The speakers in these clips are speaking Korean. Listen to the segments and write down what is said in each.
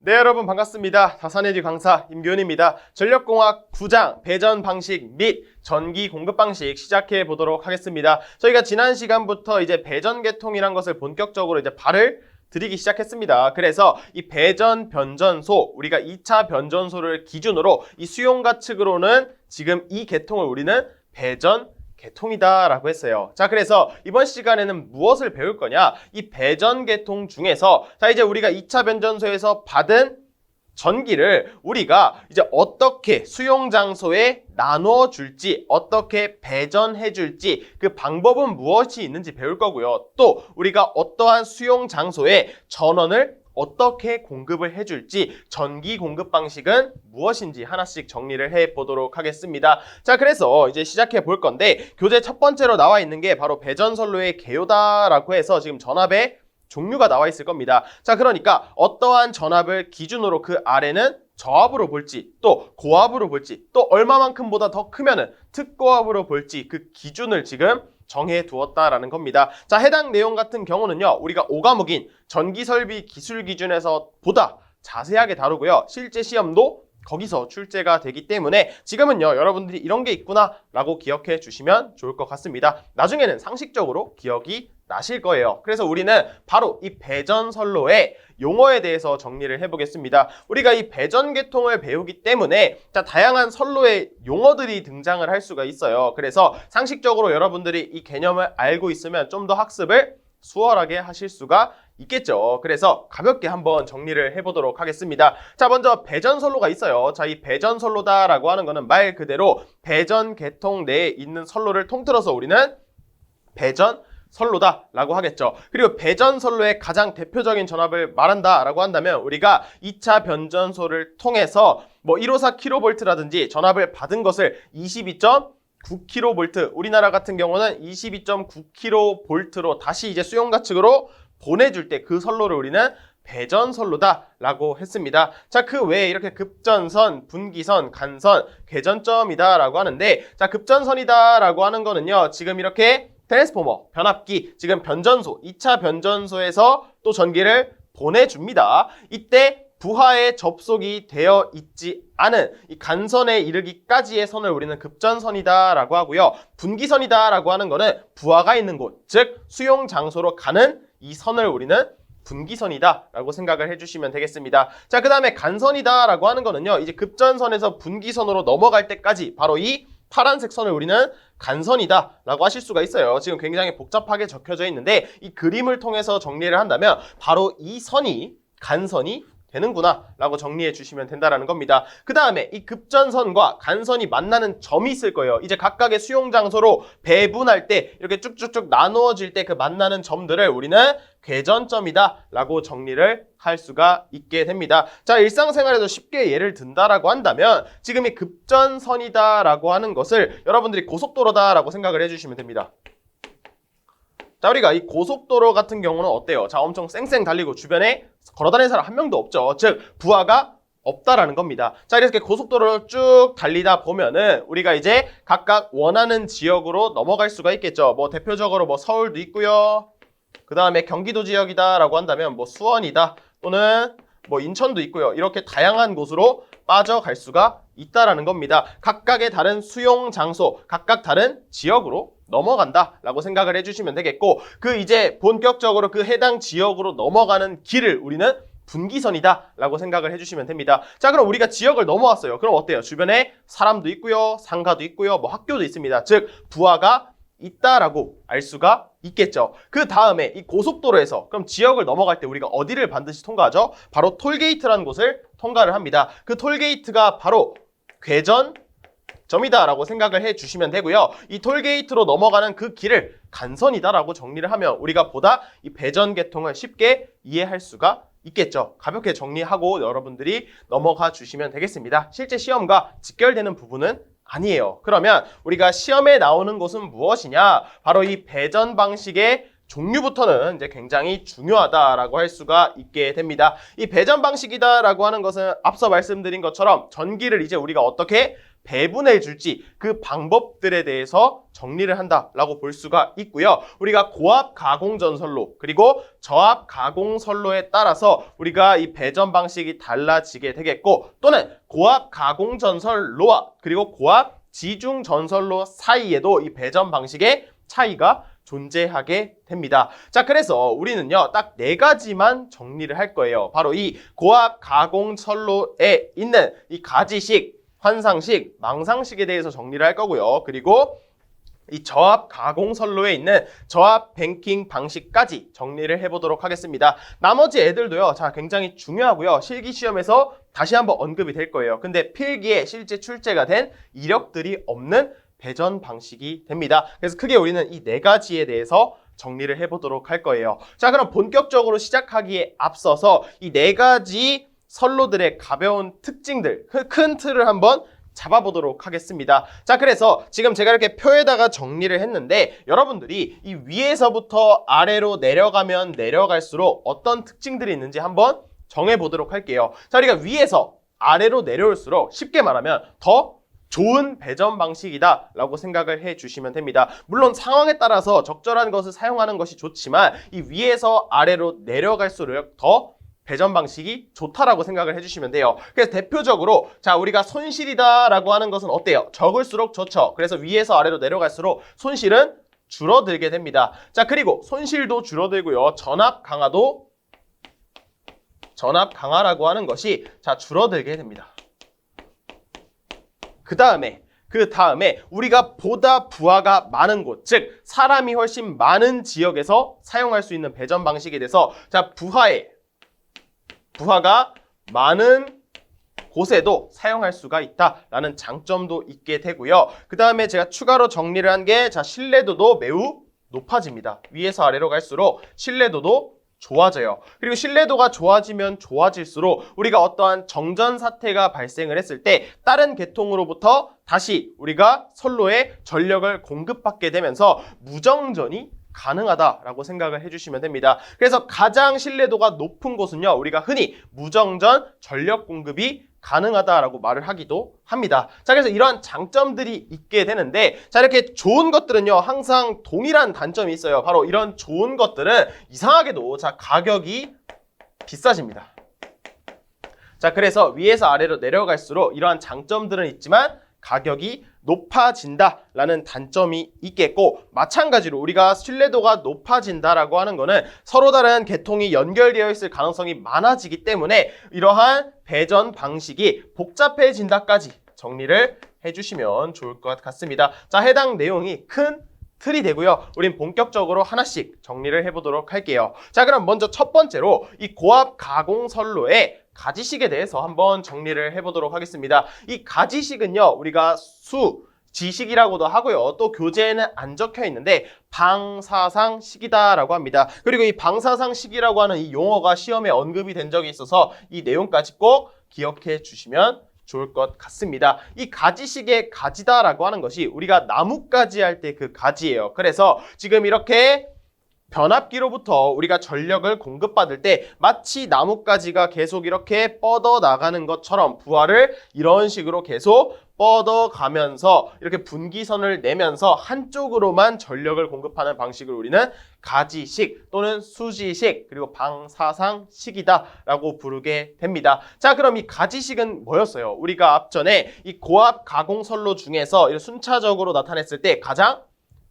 네, 여러분 반갑습니다. 다산에듀 강사 임교훈입니다. 전력공학 9장 배전 방식 및 전기 공급 방식 시작해 보도록 하겠습니다. 저희가 지난 시간부터 이제 배전 계통이란 것을 본격적으로 이제 발을 들이기 시작했습니다. 그래서 이 배전 변전소, 우리가 2차 변전소를 기준으로 이 수용가 측으로는 지금 이 계통을 우리는 배전 계통이다 라고 했어요. 자, 그래서 이번 시간에는 무엇을 배울 거냐? 이 배전 계통 중에서 자, 이제 우리가 2차 변전소에서 받은 전기를 우리가 이제 어떻게 수용 장소에 나누어 줄지, 어떻게 배전해 줄지 그 방법은 무엇이 있는지 배울 거고요. 또 우리가 어떠한 수용 장소에 전원을 어떻게 공급을 해줄지 전기 공급 방식은 무엇인지 하나씩 정리를 해보도록 하겠습니다. 자, 그래서 이제 시작해 볼 건데 교재 첫 번째로 나와 있는 게 바로 배전선로의 개요다라고 해서 지금 전압의 종류가 나와 있을 겁니다. 자, 그러니까 어떠한 전압을 기준으로 그 아래는 저압으로 볼지 또 고압으로 볼지 또 얼마만큼보다 더 크면은 특고압으로 볼지 그 기준을 지금 정해 두었다라는 겁니다. 자, 해당 내용 같은 경우는요, 우리가 5과목인 전기설비 기술 기준에서 보다 자세하게 다루고요. 실제 시험도 거기서 출제가 되기 때문에 지금은요, 여러분들이 이런 게 있구나 라고 기억해 주시면 좋을 것 같습니다. 나중에는 상식적으로 기억이 나실 거예요. 그래서 우리는 바로 이 배전선로의 용어에 대해서 정리를 해보겠습니다. 우리가 이 배전 계통을 배우기 때문에 자, 다양한 선로의 용어들이 등장을 할 수가 있어요. 그래서 상식적으로 여러분들이 이 개념을 알고 있으면 좀 더 학습을 수월하게 하실 수가 있겠죠. 그래서 가볍게 한번 정리를 해보도록 하겠습니다. 자, 먼저 배전선로가 있어요. 자, 이 배전선로다라고 하는 거는 말 그대로 배전 계통 내에 있는 선로를 통틀어서 우리는 배전 선로다라고 하겠죠. 그리고 배전선로의 가장 대표적인 전압을 말한다라고 한다면 우리가 2차 변전소를 통해서 뭐 154kV라든지 전압을 받은 것을 22.9kV, 우리나라 같은 경우는 22.9kV로 다시 이제 수용가 측으로 보내줄 때 그 선로를 우리는 배전선로다라고 했습니다. 자, 그 외에 이렇게 급전선, 분기선, 간선, 궤전점이다라고 하는데 자, 급전선이다라고 하는 거는요, 지금 이렇게 트랜스포머, 변압기, 지금 변전소, 2차 변전소에서 또 전기를 보내줍니다. 이때 부하에 접속이 되어 있지 않은 이 간선에 이르기까지의 선을 우리는 급전선이다라고 하고요. 분기선이다라고 하는 거는 부하가 있는 곳, 즉 수용 장소로 가는 이 선을 우리는 분기선이다라고 생각을 해주시면 되겠습니다. 자, 그 다음에 간선이다라고 하는 거는요, 이제 급전선에서 분기선으로 넘어갈 때까지 바로 이 파란색 선을 우리는 간선이다 라고 하실 수가 있어요. 지금 굉장히 복잡하게 적혀져 있는데 이 그림을 통해서 정리를 한다면 바로 이 선이 간선이 되는구나 라고 정리해 주시면 된다라는 겁니다. 그 다음에 이 급전선과 간선이 만나는 점이 있을 거예요. 이제 각각의 수용 장소로 배분할 때 이렇게 쭉쭉쭉 나누어질 때 그 만나는 점들을 우리는 궤전점이다 라고 정리를 할 수가 있게 됩니다. 자, 일상생활에서 쉽게 예를 든다라고 한다면 지금 이 급전선이다 라고 하는 것을 여러분들이 고속도로다 라고 생각을 해주시면 됩니다. 자, 우리가 이 고속도로 같은 경우는 어때요? 자, 엄청 쌩쌩 달리고 주변에 걸어다니는 사람 한 명도 없죠. 즉, 부하가 없다라는 겁니다. 자, 이렇게 고속도로를 쭉 달리다 보면은 우리가 이제 각각 원하는 지역으로 넘어갈 수가 있겠죠. 뭐 대표적으로 뭐 서울도 있고요. 그 다음에 경기도 지역이다라고 한다면 뭐 수원이다 또는 뭐 인천도 있고요. 이렇게 다양한 곳으로 빠져갈 수가 있다라는 겁니다. 각각의 다른 수용 장소, 각각 다른 지역으로 넘어간다라고 생각을 해주시면 되겠고, 그 이제 본격적으로 그 해당 지역으로 넘어가는 길을 우리는 분기선이다라고 생각을 해주시면 됩니다. 자, 그럼 우리가 지역을 넘어왔어요. 그럼 어때요? 주변에 사람도 있고요, 상가도 있고요, 뭐 학교도 있습니다. 즉, 부하가 있다라고 알 수가 있겠죠. 그 다음에 이 고속도로에서 그럼 지역을 넘어갈 때 우리가 어디를 반드시 통과하죠? 바로 톨게이트라는 곳을 통과를 합니다. 그 톨게이트가 바로 궤전점이다라고 생각을 해주시면 되고요. 이 톨게이트로 넘어가는 그 길을 간선이다라고 정리를 하면 우리가 보다 이 배전 계통을 쉽게 이해할 수가 있겠죠. 가볍게 정리하고 여러분들이 넘어가 주시면 되겠습니다. 실제 시험과 직결되는 부분은 아니에요. 그러면 우리가 시험에 나오는 것은 무엇이냐? 바로 이 배전 방식의 종류부터는 이제 굉장히 중요하다라고 할 수가 있게 됩니다. 이 배전 방식이다라고 하는 것은 앞서 말씀드린 것처럼 전기를 이제 우리가 어떻게 배분해 줄지 그 방법들에 대해서 정리를 한다라고 볼 수가 있고요. 우리가 고압 가공 전선로 그리고 저압 가공 선로에 따라서 우리가 이 배전 방식이 달라지게 되겠고, 또는 고압 가공 전선로와 그리고 고압 지중 전선로 사이에도 이 배전 방식의 차이가 존재하게 됩니다. 자, 그래서 우리는요 딱 4가지만 정리를 할 거예요. 바로 이 고압 가공 선로에 있는 이 가지식, 환상식, 망상식에 대해서 정리를 할 거고요. 그리고 이 저압 가공 선로에 있는 저압 뱅킹 방식까지 정리를 해보도록 하겠습니다. 나머지 애들도요, 자, 굉장히 중요하고요. 실기 시험에서 다시 한번 언급이 될 거예요. 근데 필기에 실제 출제가 된 이력들이 없는 배전 방식이 됩니다. 그래서 크게 우리는 이 4가지에 대해서 정리를 해보도록 할 거예요. 자, 그럼 본격적으로 시작하기에 앞서서 이 4가지 선로들의 가벼운 특징들, 큰 틀을 한번 잡아보도록 하겠습니다. 자, 그래서 지금 제가 이렇게 표에다가 정리를 했는데 여러분들이 이 위에서부터 아래로 내려가면 내려갈수록 어떤 특징들이 있는지 한번 정해보도록 할게요. 자, 우리가 위에서 아래로 내려올수록 쉽게 말하면 더 좋은 배전 방식이다 라고 생각을 해 주시면 됩니다. 물론 상황에 따라서 적절한 것을 사용하는 것이 좋지만 이 위에서 아래로 내려갈수록 더 배전 방식이 좋다라고 생각을 해주시면 돼요. 그래서 대표적으로 자, 우리가 손실이다라고 하는 것은 어때요? 적을수록 좋죠. 그래서 위에서 아래로 내려갈수록 손실은 줄어들게 됩니다. 자, 그리고 손실도 줄어들고요. 전압 강화라고 하는 것이 자, 줄어들게 됩니다. 그 다음에 우리가 보다 부하가 많은 곳, 즉 사람이 훨씬 많은 지역에서 사용할 수 있는 배전 방식에 대해서 자, 부하가 많은 곳에도 사용할 수가 있다라는 장점도 있게 되고요. 그 다음에 제가 추가로 정리를 한 게 자, 신뢰도도 매우 높아집니다. 위에서 아래로 갈수록 신뢰도도 좋아져요. 그리고 신뢰도가 좋아지면 좋아질수록 우리가 어떠한 정전 사태가 발생을 했을 때 다른 계통으로부터 다시 우리가 선로에 전력을 공급받게 되면서 무정전이 가능하다라고 생각을 해주시면 됩니다. 그래서 가장 신뢰도가 높은 곳은요, 우리가 흔히 무정전 전력 공급이 가능하다라고 말을 하기도 합니다. 자, 그래서 이러한 장점들이 있게 되는데, 자, 이렇게 좋은 것들은요 항상 동일한 단점이 있어요. 바로 이런 좋은 것들은 이상하게도 자, 가격이 비싸집니다. 자, 그래서 위에서 아래로 내려갈수록 이러한 장점들은 있지만 가격이 높아진다라는 단점이 있겠고, 마찬가지로 우리가 신뢰도가 높아진다라고 하는 거는 서로 다른 계통이 연결되어 있을 가능성이 많아지기 때문에 이러한 배전 방식이 복잡해진다까지 정리를 해주시면 좋을 것 같습니다. 자, 해당 내용이 큰 틀이 되고요. 우린 본격적으로 하나씩 정리를 해보도록 할게요. 자, 그럼 먼저 첫 번째로 이 고압 가공 선로의 가지식에 대해서 한번 정리를 해보도록 하겠습니다. 이 가지식은요, 우리가 지식이라고도 하고요. 또 교재에는 안 적혀 있는데 방사상식이다라고 합니다. 그리고 이 방사상식이라고 하는 이 용어가 시험에 언급이 된 적이 있어서 이 내용까지 꼭 기억해 주시면 좋을 것 같습니다. 이 가지식의 가지다라고 하는 것이 우리가 나뭇가지 할 때 그 가지예요. 그래서 지금 이렇게 변압기로부터 우리가 전력을 공급받을 때 마치 나뭇가지가 계속 이렇게 뻗어 나가는 것처럼 부하를 이런 식으로 계속 뻗어가면서 이렇게 분기선을 내면서 한쪽으로만 전력을 공급하는 방식을 우리는 가지식 또는 수지식 그리고 방사상식이다라고 부르게 됩니다. 자, 그럼 이 가지식은 뭐였어요? 우리가 앞전에 이 고압 가공 선로 중에서 순차적으로 나타냈을 때 가장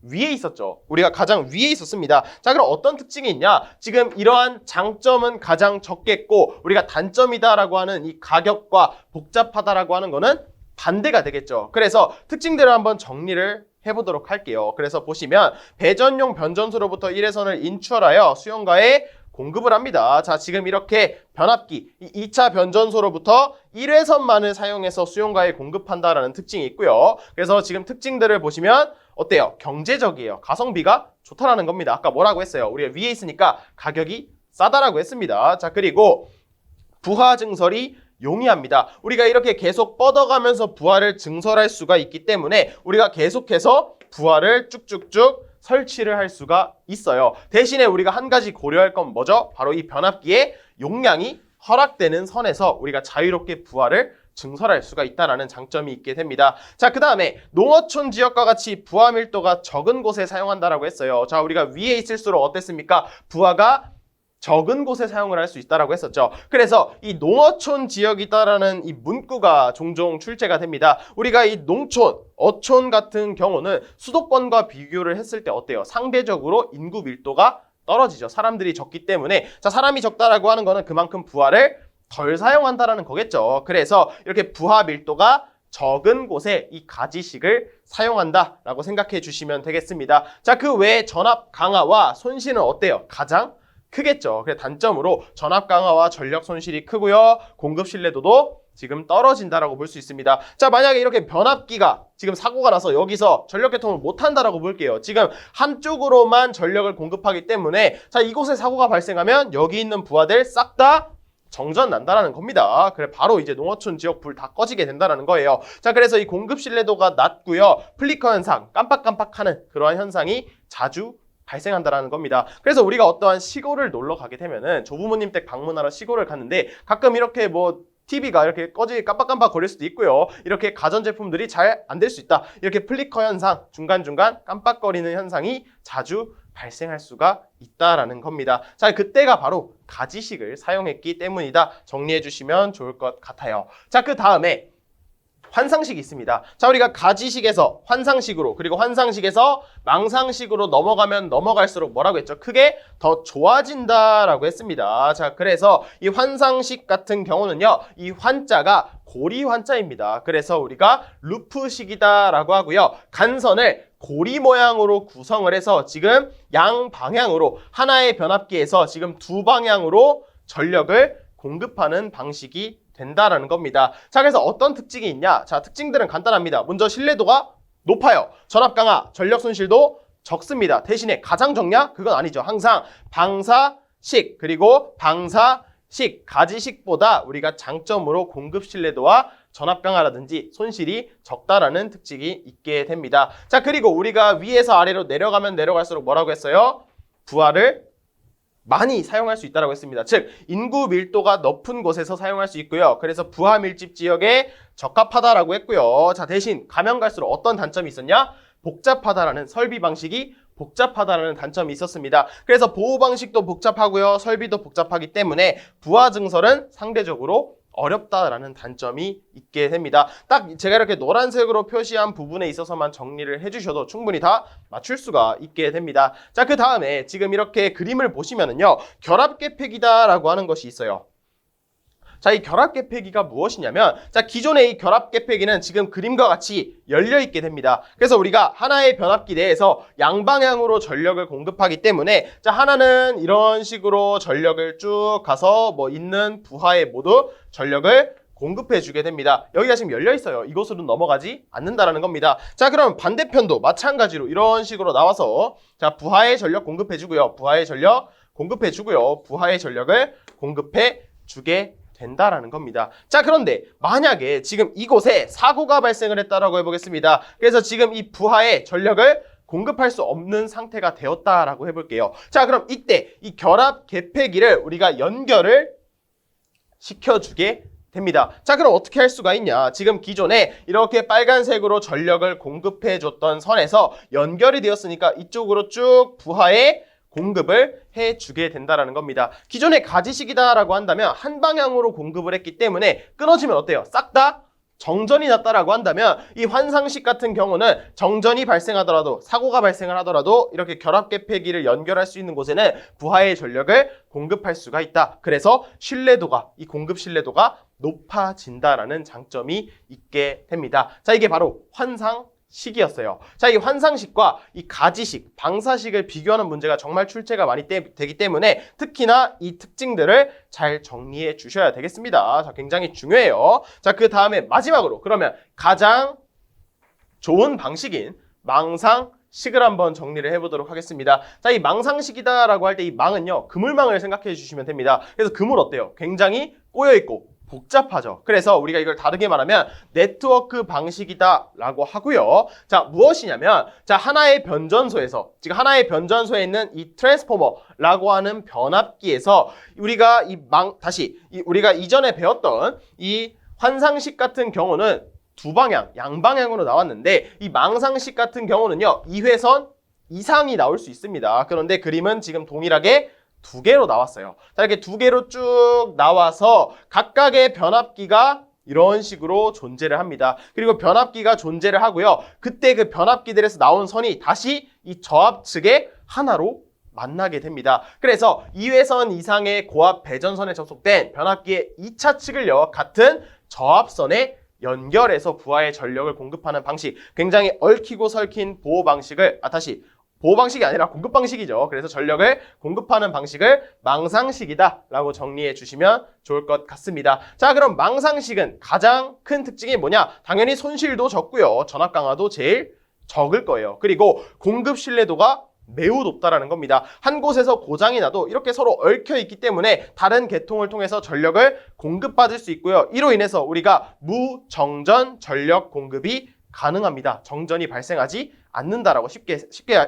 위에 있었죠. 우리가 가장 위에 있었습니다. 자, 그럼 어떤 특징이 있냐? 지금 이러한 장점은 가장 적겠고 우리가 단점이다라고 하는 이 가격과 복잡하다라고 하는 거는 반대가 되겠죠. 그래서 특징들을 한번 정리를 해보도록 할게요. 그래서 보시면 배전용 변전소로부터 1회선을 인출하여 수용가에 공급을 합니다. 자, 지금 이렇게 변압기, 2차 변전소로부터 1회선만을 사용해서 수용가에 공급한다라는 특징이 있고요. 그래서 지금 특징들을 보시면 어때요? 경제적이에요. 가성비가 좋다라는 겁니다. 아까 뭐라고 했어요? 우리가 위에 있으니까 가격이 싸다라고 했습니다. 자, 그리고 부하 증설이 용이합니다. 우리가 이렇게 계속 뻗어가면서 부하를 증설할 수가 있기 때문에 우리가 계속해서 부하를 쭉쭉쭉 설치를 할 수가 있어요. 대신에 우리가 한 가지 고려할 건 뭐죠? 바로 이 변압기의 용량이 허락되는 선에서 우리가 자유롭게 부하를 증설할 수가 있다는 장점이 있게 됩니다. 자, 그 다음에 농어촌 지역과 같이 부하 밀도가 적은 곳에 사용한다라고 했어요. 자, 우리가 위에 있을수록 어땠습니까? 부하가 적은 곳에 사용을 할 수 있다라고 했었죠. 그래서 이 농어촌 지역이다라는 이 문구가 종종 출제가 됩니다. 우리가 이 농촌, 어촌 같은 경우는 수도권과 비교를 했을 때 어때요? 상대적으로 인구 밀도가 떨어지죠. 사람들이 적기 때문에. 자, 사람이 적다라고 하는 거는 그만큼 부하를 덜 사용한다라는 거겠죠. 그래서 이렇게 부하 밀도가 적은 곳에 이 가지식을 사용한다라고 생각해 주시면 되겠습니다. 자, 그 외에 전압 강화와 손실은 어때요? 가장 크겠죠. 그래서 단점으로 전압 강화와 전력 손실이 크고요. 공급 신뢰도도 지금 떨어진다라고 볼 수 있습니다. 자, 만약에 이렇게 변압기가 지금 사고가 나서 여기서 전력 개통을 못한다라고 볼게요. 지금 한쪽으로만 전력을 공급하기 때문에 자, 이곳에 사고가 발생하면 여기 있는 부하들 싹 다 정전 난다라는 겁니다. 그래 바로 이제 농어촌 지역 불 다 꺼지게 된다라는 거예요. 자, 그래서 이 공급 신뢰도가 낮고요. 플리커 현상, 깜빡깜빡하는 그러한 현상이 자주 발생한다라는 겁니다. 그래서 우리가 어떠한 시골을 놀러 가게 되면은 조부모님 댁 방문하러 시골을 갔는데 가끔 이렇게 뭐 TV가 이렇게 깜빡깜빡 거릴 수도 있고요. 이렇게 가전제품들이 잘 안 될 수 있다. 이렇게 플리커 현상, 중간중간 깜빡거리는 현상이 자주 발생할 수가 있다라는 겁니다. 자, 그때가 바로 가지식을 사용했기 때문이다. 정리해 주시면 좋을 것 같아요. 자, 그 다음에 환상식이 있습니다. 자, 우리가 가지식에서 환상식으로 그리고 환상식에서 망상식으로 넘어가면 넘어갈수록 뭐라고 했죠? 크게 더 좋아진다라고 했습니다. 자, 그래서 이 환상식 같은 경우는요. 이 환자가 고리 환자입니다. 그래서 우리가 루프식이다라고 하고요. 간선을 고리 모양으로 구성을 해서 지금 양방향으로 하나의 변압기에서 지금 두 방향으로 전력을 공급하는 방식이 된다라는 겁니다. 자, 그래서 어떤 특징이 있냐? 자, 특징들은 간단합니다. 먼저 신뢰도가 높아요. 전압 강화, 전력 손실도 적습니다. 대신에 가장 적냐? 그건 아니죠. 항상 방사식 그리고 방사식, 가지식보다 우리가 장점으로 공급 신뢰도와 전압 강화라든지 손실이 적다라는 특징이 있게 됩니다. 자, 그리고 우리가 위에서 아래로 내려가면 내려갈수록 뭐라고 했어요? 부하를 많이 사용할 수 있다고 했습니다. 즉 인구 밀도가 높은 곳에서 사용할 수 있고요. 그래서 부하 밀집 지역에 적합하다라고 했고요. 자, 대신 가면 갈수록 어떤 단점이 있었냐? 복잡하다라는 설비 방식이 복잡하다라는 단점이 있었습니다. 그래서 보호 방식도 복잡하고요. 설비도 복잡하기 때문에 부하 증설은 상대적으로 어렵다라는 단점이 있게 됩니다. 딱 제가 이렇게 노란색으로 표시한 부분에 있어서만 정리를 해주셔도 충분히 다 맞출 수가 있게 됩니다. 자, 그 다음에 지금 이렇게 그림을 보시면은요, 결합계폐기다라고 하는 것이 있어요. 자, 이 결합계폐기가 무엇이냐면, 자, 기존의 이 결합계폐기는 지금 그림과 같이 열려있게 됩니다. 그래서 우리가 하나의 변압기 내에서 양방향으로 전력을 공급하기 때문에, 자, 하나는 이런 식으로 전력을 쭉 가서 뭐 있는 부하에 모두 전력을 공급해주게 됩니다. 여기가 지금 열려있어요. 이곳으로 넘어가지 않는다라는 겁니다. 자, 그럼 반대편도 마찬가지로 이런 식으로 나와서, 자, 부하에 전력 공급해주고요. 부하에 전력 공급해주고요. 부하의 전력을 공급해주게 된다라는 겁니다. 자, 그런데 만약에 지금 이곳에 사고가 발생을 했다라고 해보겠습니다. 그래서 지금 이 부하에 전력을 공급할 수 없는 상태가 되었다라고 해볼게요. 자, 그럼 이때 이 결합 개폐기를 우리가 연결을 시켜주게 됩니다. 자, 그럼 어떻게 할 수가 있냐? 지금 기존에 이렇게 빨간색으로 전력을 공급해줬던 선에서 연결이 되었으니까 이쪽으로 쭉 부하에 공급을 해주게 된다라는 겁니다. 기존에 가지식이다라고 한다면 한 방향으로 공급을 했기 때문에 끊어지면 어때요? 싹 다 정전이 났다라고 한다면 이 환상식 같은 경우는 정전이 발생하더라도 사고가 발생을 하더라도 이렇게 결합계폐기를 연결할 수 있는 곳에는 부하의 전력을 공급할 수가 있다. 그래서 신뢰도가 이 공급 신뢰도가 높아진다라는 장점이 있게 됩니다. 자, 이게 바로 환상식이었어요. 자, 이 환상식과 이 가지식, 방사식을 비교하는 문제가 정말 출제가 많이 되기 때문에 특히나 이 특징들을 잘 정리해 주셔야 되겠습니다. 자, 굉장히 중요해요. 자, 그 다음에 마지막으로 그러면 가장 좋은 방식인 망상식을 한번 정리를 해보도록 하겠습니다. 자, 이 망상식이다라고 할 때 이 망은요, 그물망을 생각해 주시면 됩니다. 그래서 그물 어때요? 굉장히 꼬여있고 복잡하죠. 그래서 우리가 이걸 다르게 말하면 네트워크 방식이다라고 하고요. 자, 무엇이냐면 자, 하나의 변전소에서 지금 하나의 변전소에 있는 이 트랜스포머라고 하는 변압기에서 우리가 우리가 이전에 배웠던 이 환상식 같은 경우는 두 방향, 양방향으로 나왔는데 이 망상식 같은 경우는요. 2회선 이상이 나올 수 있습니다. 그런데 그림은 지금 동일하게 두 개로 나왔어요. 자, 이렇게 두 개로 쭉 나와서 각각의 변압기가 이런 식으로 존재를 합니다. 그리고 변압기가 존재를 하고요. 그때 그 변압기들에서 나온 선이 다시 이 저압 측의 하나로 만나게 됩니다. 그래서 2회선 이상의 고압 배전선에 접속된 변압기의 2차 측을요. 같은 저압선에 연결해서 부하의 전력을 공급하는 방식, 굉장히 얽히고 설킨 보호 방식을 보호 방식이 아니라 공급 방식이죠. 그래서 전력을 공급하는 방식을 망상식이다라고 정리해 주시면 좋을 것 같습니다. 자, 그럼 망상식은 가장 큰 특징이 뭐냐? 당연히 손실도 적고요. 전압 강화도 제일 적을 거예요. 그리고 공급 신뢰도가 매우 높다라는 겁니다. 한 곳에서 고장이 나도 이렇게 서로 얽혀 있기 때문에 다른 계통을 통해서 전력을 공급받을 수 있고요. 이로 인해서 우리가 무정전 전력 공급이 가능합니다. 정전이 발생하지 않는다라고 쉽게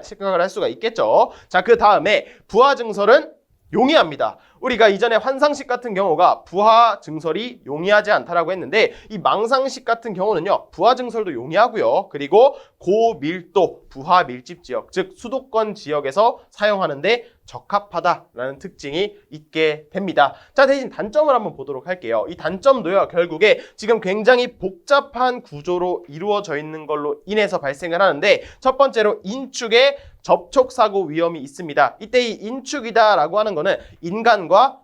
생각을 할 수가 있겠죠. 자, 그 다음에 부하 증설은 용이합니다. 우리가 이전에 환상식 같은 경우가 부하 증설이 용이하지 않다라고 했는데 이 망상식 같은 경우는요. 부하 증설도 용이하고요. 그리고 고밀도 부하 밀집 지역, 즉 수도권 지역에서 사용하는데 적합하다라는 특징이 있게 됩니다. 자, 대신 단점을 한번 보도록 할게요. 이 단점도요. 결국에 지금 굉장히 복잡한 구조로 이루어져 있는 걸로 인해서 발생을 하는데 첫 번째로 인축에 접촉사고 위험이 있습니다. 이때 이 인축이다라고 하는 거는 인간과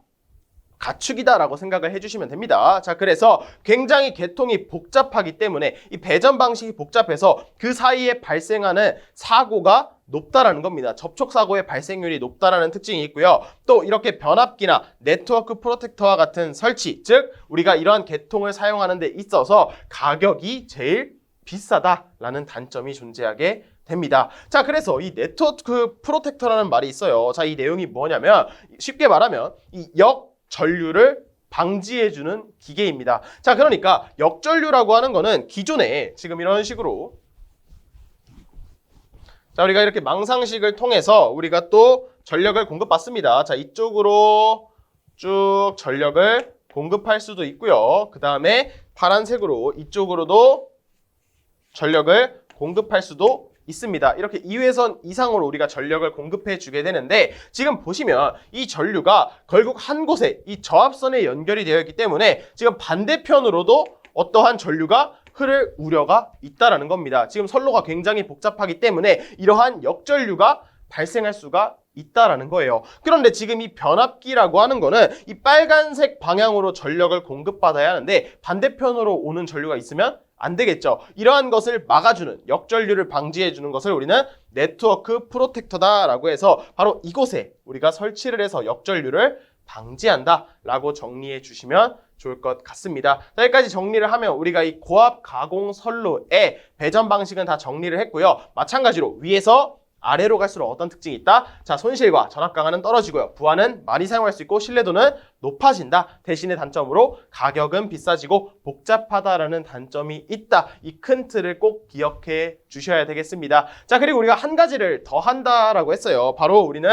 가축이다라고 생각을 해주시면 됩니다. 자, 그래서 굉장히 계통이 복잡하기 때문에 이 배전 방식이 복잡해서 그 사이에 발생하는 사고가 높다라는 겁니다. 접촉사고의 발생률이 높다라는 특징이 있고요. 또 이렇게 변압기나 네트워크 프로텍터와 같은 설치, 즉 우리가 이러한 계통을 사용하는 데 있어서 가격이 제일 비싸다라는 단점이 존재하게 됩니다. 자, 그래서 이 네트워크 프로텍터라는 말이 있어요. 자, 이 내용이 뭐냐면 쉽게 말하면 이 역전류를 방지해주는 기계입니다. 자, 그러니까 역전류라고 하는 거는 기존에 지금 이런 식으로 자, 우리가 이렇게 망상식을 통해서 우리가 또 전력을 공급받습니다. 자, 이쪽으로 쭉 전력을 공급할 수도 있고요. 그 다음에 파란색으로 이쪽으로도 전력을 공급할 수도 있습니다. 이렇게 2회선 이상으로 우리가 전력을 공급해 주게 되는데 지금 보시면 이 전류가 결국 한 곳에 이 저압선에 연결이 되어 있기 때문에 지금 반대편으로도 어떠한 전류가 흐를 우려가 있다라는 겁니다. 지금 선로가 굉장히 복잡하기 때문에 이러한 역전류가 발생할 수가 있다라는 거예요. 그런데 지금 이 변압기라고 하는 거는 이 빨간색 방향으로 전력을 공급받아야 하는데 반대편으로 오는 전류가 있으면 안 되겠죠. 이러한 것을 막아주는 역전류를 방지해주는 것을 우리는 네트워크 프로텍터다라고 해서 바로 이곳에 우리가 설치를 해서 역전류를 방지한다라고 정리해 주시면 좋을 것 같습니다. 자, 여기까지 정리를 하면 우리가 이 고압 가공 선로의 배전 방식은 다 정리를 했고요. 마찬가지로 위에서 아래로 갈수록 어떤 특징이 있다? 자, 손실과 전압 강화는 떨어지고요. 부하는 많이 사용할 수 있고 신뢰도는 높아진다. 대신에 단점으로 가격은 비싸지고 복잡하다라는 단점이 있다. 이 큰 틀을 꼭 기억해 주셔야 되겠습니다. 자, 그리고 우리가 한 가지를 더 한다라고 했어요. 바로 우리는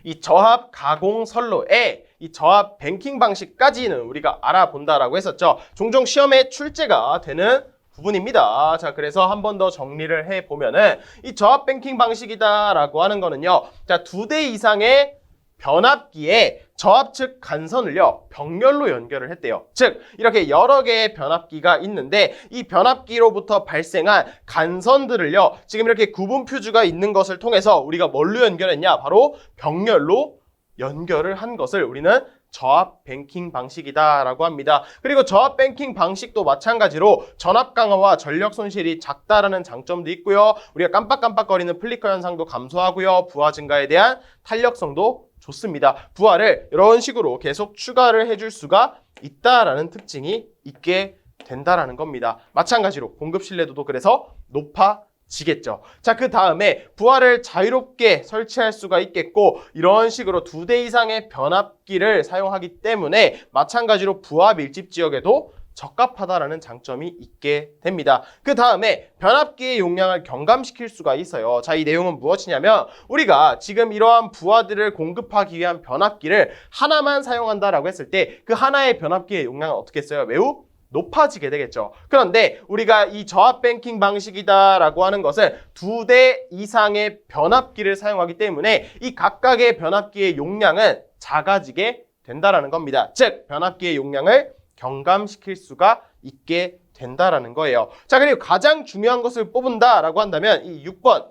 이 저압 가공 선로의 이 저압 뱅킹 방식까지는 우리가 알아본다라고 했었죠. 종종 시험에 출제가 되는 부분입니다. 자, 그래서 한 번 더 정리를 해보면은 이 저압 뱅킹 방식이다라고 하는 거는요. 자, 2대 이상의 변압기에 저압 측 간선을요. 병렬로 연결을 했대요. 즉, 이렇게 여러 개의 변압기가 있는데 이 변압기로부터 발생한 간선들을요. 지금 이렇게 구분 퓨즈가 있는 것을 통해서 우리가 뭘로 연결했냐? 바로 병렬로 연결을 한 것을 우리는 저압 뱅킹 방식이다라고 합니다. 그리고 저압 뱅킹 방식도 마찬가지로 전압 강화와 전력 손실이 작다라는 장점도 있고요. 우리가 깜빡깜빡거리는 플리커 현상도 감소하고요. 부하 증가에 대한 탄력성도 좋습니다. 부하를 이런 식으로 계속 추가를 해줄 수가 있다라는 특징이 있게 된다라는 겁니다. 마찬가지로 공급 신뢰도도 그래서 높아집니다. 지겠죠. 자, 그 다음에 부하를 자유롭게 설치할 수가 있겠고 이런 식으로 2대 이상의 변압기를 사용하기 때문에 마찬가지로 부하 밀집 지역에도 적합하다라는 장점이 있게 됩니다. 그 다음에 변압기의 용량을 경감시킬 수가 있어요. 자, 이 내용은 무엇이냐면 우리가 지금 이러한 부하들을 공급하기 위한 변압기를 하나만 사용한다라고 했을 때 그 하나의 변압기의 용량은 어떻게 써요? 매우 높아지게 되겠죠. 그런데 우리가 이 저압 뱅킹 방식이다라고 하는 것은 2대 이상의 변압기를 사용하기 때문에 이 각각의 변압기의 용량은 작아지게 된다라는 겁니다. 즉, 변압기의 용량을 경감시킬 수가 있게 된다라는 거예요. 자, 그리고 가장 중요한 것을 뽑은다라고 한다면 이 6번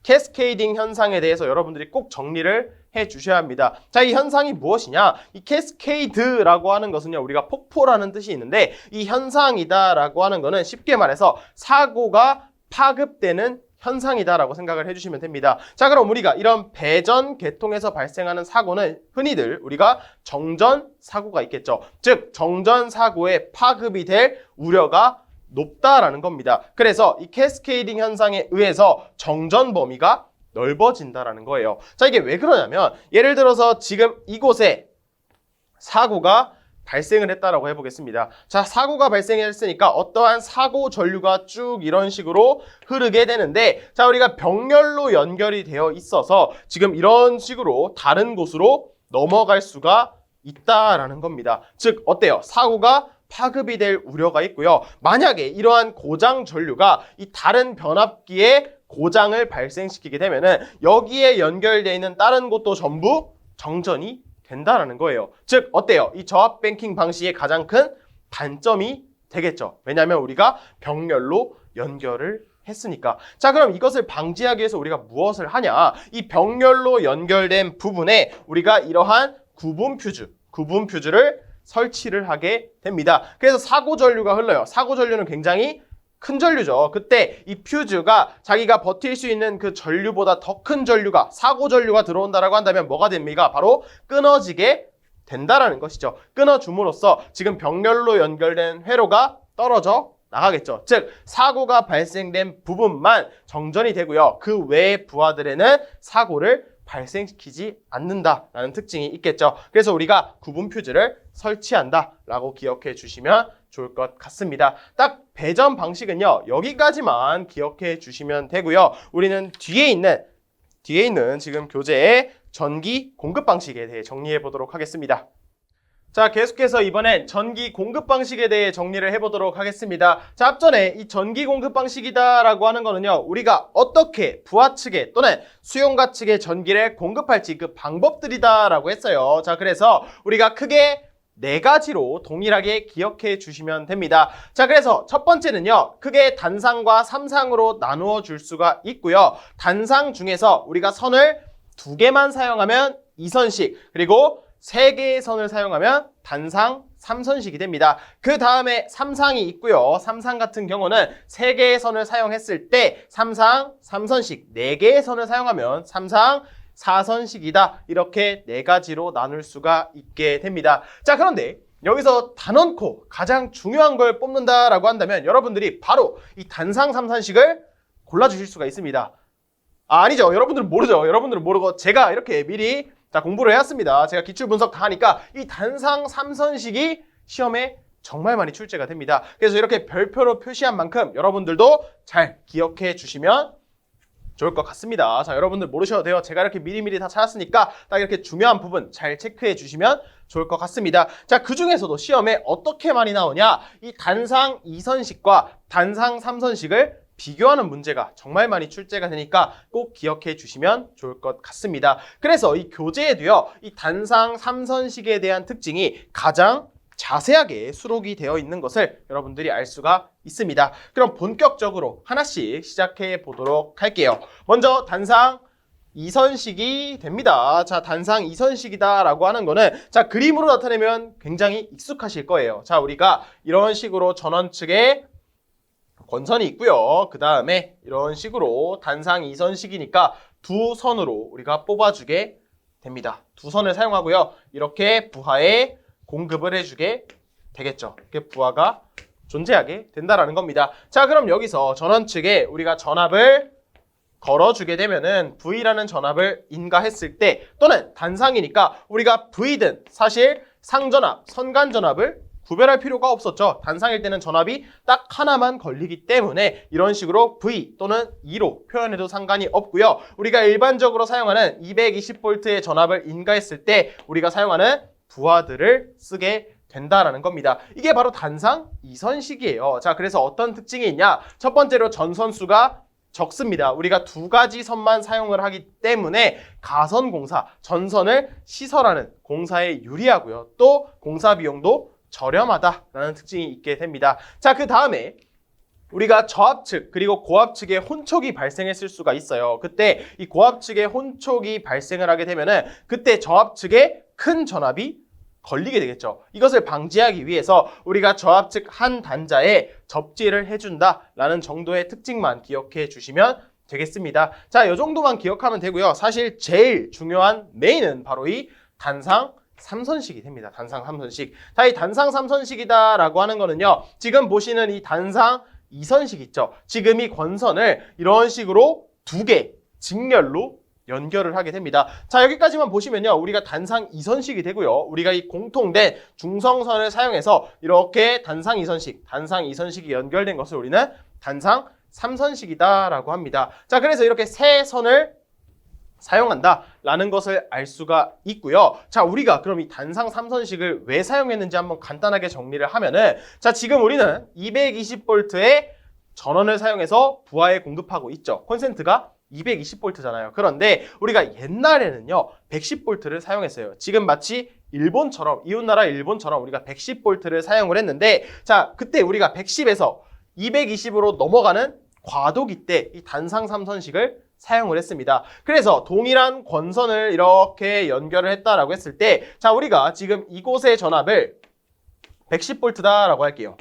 캐스케이딩 현상에 대해서 여러분들이 꼭 정리를 해 주셔야 합니다. 자, 이 현상이 무엇이냐? 이 캐스케이드라고 하는 것은요, 우리가 폭포라는 뜻이 있는데 이 현상이다라고 하는 거는 쉽게 말해서 사고가 파급되는 현상이다라고 생각을 해주시면 됩니다. 자, 그럼 우리가 이런 배전 계통에서 발생하는 사고는 흔히들 우리가 정전 사고가 있겠죠. 즉, 정전 사고에 파급이 될 우려가 높다라는 겁니다. 그래서 이 캐스케이딩 현상에 의해서 정전 범위가 넓어진다라는 거예요. 자, 이게 왜 그러냐면 예를 들어서 지금 이곳에 사고가 발생을 했다라고 해보겠습니다. 자, 사고가 발생했으니까 어떠한 사고 전류가 쭉 이런 식으로 흐르게 되는데, 자, 우리가 병렬로 연결이 되어 있어서 지금 이런 식으로 다른 곳으로 넘어갈 수가 있다라는 겁니다. 즉, 어때요? 사고가 파급이 될 우려가 있고요. 만약에 이러한 고장 전류가 이 다른 변압기에 고장을 발생시키게 되면은 여기에 연결되어 있는 다른 곳도 전부 정전이 된다라는 거예요. 즉, 어때요? 이 저압 뱅킹 방식의 가장 큰 단점이 되겠죠. 왜냐하면 우리가 병렬로 연결을 했으니까. 자, 그럼 이것을 방지하기 위해서 우리가 무엇을 하냐? 이 병렬로 연결된 부분에 우리가 이러한 구분 퓨즈를 설치를 하게 됩니다. 그래서 사고 전류가 흘러요. 사고 전류는 굉장히 큰 전류죠. 그때 이 퓨즈가 자기가 버틸 수 있는 그 전류보다 더 큰 전류가, 사고 전류가 들어온다라고 한다면 뭐가 됩니까? 바로 끊어지게 된다라는 것이죠. 끊어줌으로써 지금 병렬로 연결된 회로가 떨어져 나가겠죠. 즉, 사고가 발생된 부분만 정전이 되고요. 그 외의 부하들에는 사고를 발생시키지 않는다라는 특징이 있겠죠. 그래서 우리가 구분 퓨즈를 설치한다라고 기억해 주시면 좋을 것 같습니다. 딱 배전 방식은요, 여기까지만 기억해 주시면 되고요. 우리는 뒤에 있는 지금 교재의 전기 공급 방식에 대해 정리해 보도록 하겠습니다. 자, 계속해서 이번엔 전기 공급 방식에 대해 정리를 해보도록 하겠습니다. 자, 앞전에 이 전기 공급 방식이다라고 하는 거는요, 우리가 어떻게 부하 측에 또는 수용가 측에 전기를 공급할지 그 방법들이다라고 했어요. 자, 그래서 우리가 크게 4가지로 동일하게 기억해 주시면 됩니다. 자, 그래서 첫 번째는요, 크게 단상과 삼상으로 나누어 줄 수가 있고요. 단상 중에서 우리가 선을 2개만 사용하면 2선식, 그리고 3개의 선을 사용하면 단상 3선식이 됩니다. 그 다음에 삼상이 있고요. 삼상 같은 경우는 3개의 선을 사용했을 때 삼상 3선식, 4개의 선을 사용하면 삼상 4선식이다. 이렇게 4가지로 나눌 수가 있게 됩니다. 자, 그런데 여기서 단언코 가장 중요한 걸 뽑는다라고 한다면 여러분들이 바로 이 단상 3선식을 골라주실 수가 있습니다. 아니죠. 여러분들은 모르죠. 여러분들은 모르고 제가 이렇게 미리 공부를 해왔습니다. 제가 기출 분석 다 하니까 이 단상 3선식이 시험에 정말 많이 출제가 됩니다. 그래서 이렇게 별표로 표시한 만큼 여러분들도 잘 기억해 주시면 좋을 것 같습니다. 자, 여러분들 모르셔도 돼요. 제가 이렇게 미리미리 다 찾았으니까 딱 이렇게 중요한 부분 잘 체크해 주시면 좋을 것 같습니다. 자, 그 중에서도 시험에 어떻게 많이 나오냐? 이 단상 2선식과 단상 3선식을 비교하는 문제가 정말 많이 출제가 되니까 꼭 기억해 주시면 좋을 것 같습니다. 그래서 이 교재에도요, 이 단상 3선식에 대한 특징이 가장 자세하게 수록이 되어 있는 것을 여러분들이 알 수가 있습니다. 그럼 본격적으로 하나씩 시작해 보도록 할게요. 먼저 단상 2선식이 됩니다. 자, 단상 2선식이다라고 하는 거는 자, 그림으로 나타내면 굉장히 익숙하실 거예요. 자, 우리가 이런 식으로 전원 측에 권선이 있고요. 그 다음에 이런 식으로 단상 2선식이니까 2선으로 우리가 뽑아주게 됩니다. 2선을 사용하고요. 이렇게 부하에 공급을 해주게 되겠죠. 이렇게 부하가 존재하게 된다라는 겁니다. 자, 그럼 여기서 전원 측에 우리가 전압을 걸어주게 되면은 V라는 전압을 인가했을 때 또는 단상이니까 우리가 V든 사실 상전압, 선간전압을 구별할 필요가 없었죠. 단상일 때는 전압이 딱 하나만 걸리기 때문에 이런 식으로 V 또는 2로 표현해도 상관이 없고요. 우리가 일반적으로 사용하는 220V의 전압을 인가했을 때 우리가 사용하는 부하들을 쓰게 된다라는 겁니다. 이게 바로 단상 이선식이에요. 자, 그래서 어떤 특징이 있냐? 첫 번째로 전선수가 적습니다. 우리가 두 가지 선만 사용을 하기 때문에 가선공사, 전선을 시설하는 공사에 유리하고요. 또 공사 비용도 저렴하다라는 특징이 있게 됩니다. 자, 그 다음에 우리가 저압 측 그리고 고압 측에 혼촉이 발생했을 수가 있어요. 그때 이 고압 측에 혼촉이 발생을 하게 되면은 그때 저압 측에 큰 전압이 걸리게 되겠죠. 이것을 방지하기 위해서 우리가 저압 측 한 단자에 접지를 해준다라는 정도의 특징만 기억해 주시면 되겠습니다. 자, 이 정도만 기억하면 되고요. 사실 제일 중요한 메인은 바로 이 단상 3선식이 됩니다. 단상 3선식. 자, 이 단상 3선식이다라고 하는 거는요. 지금 보시는 이 단상 2선식 있죠. 지금 이 권선을 이런 식으로 두 개 직렬로 연결을 하게 됩니다. 자, 여기까지만 보시면요. 우리가 단상 2선식이 되고요. 우리가 이 공통된 중성선을 사용해서 이렇게 단상 2선식이 연결된 것을 우리는 단상 3선식이다라고 합니다. 자, 그래서 이렇게 세 선을 사용한다라는 것을 알 수가 있고요. 자, 우리가 그럼 이 단상 3선식을 왜 사용했는지 한번 간단하게 정리를 하면은 자, 지금 우리는 220V의 전원을 사용해서 부하에 공급하고 있죠. 콘센트가 220V잖아요. 그런데 우리가 옛날에는요 110V를 사용했어요. 지금 마치 일본처럼 이웃나라 일본처럼 우리가 110V를 사용을 했는데 자, 그때 우리가 110에서 220으로 넘어가는 과도기 때 이 단상 3선식을 사용을 했습니다. 그래서 동일한 권선을 이렇게 연결을 했다라고 했을 때 자, 우리가 지금 이곳의 전압을 110V다라고 할게요.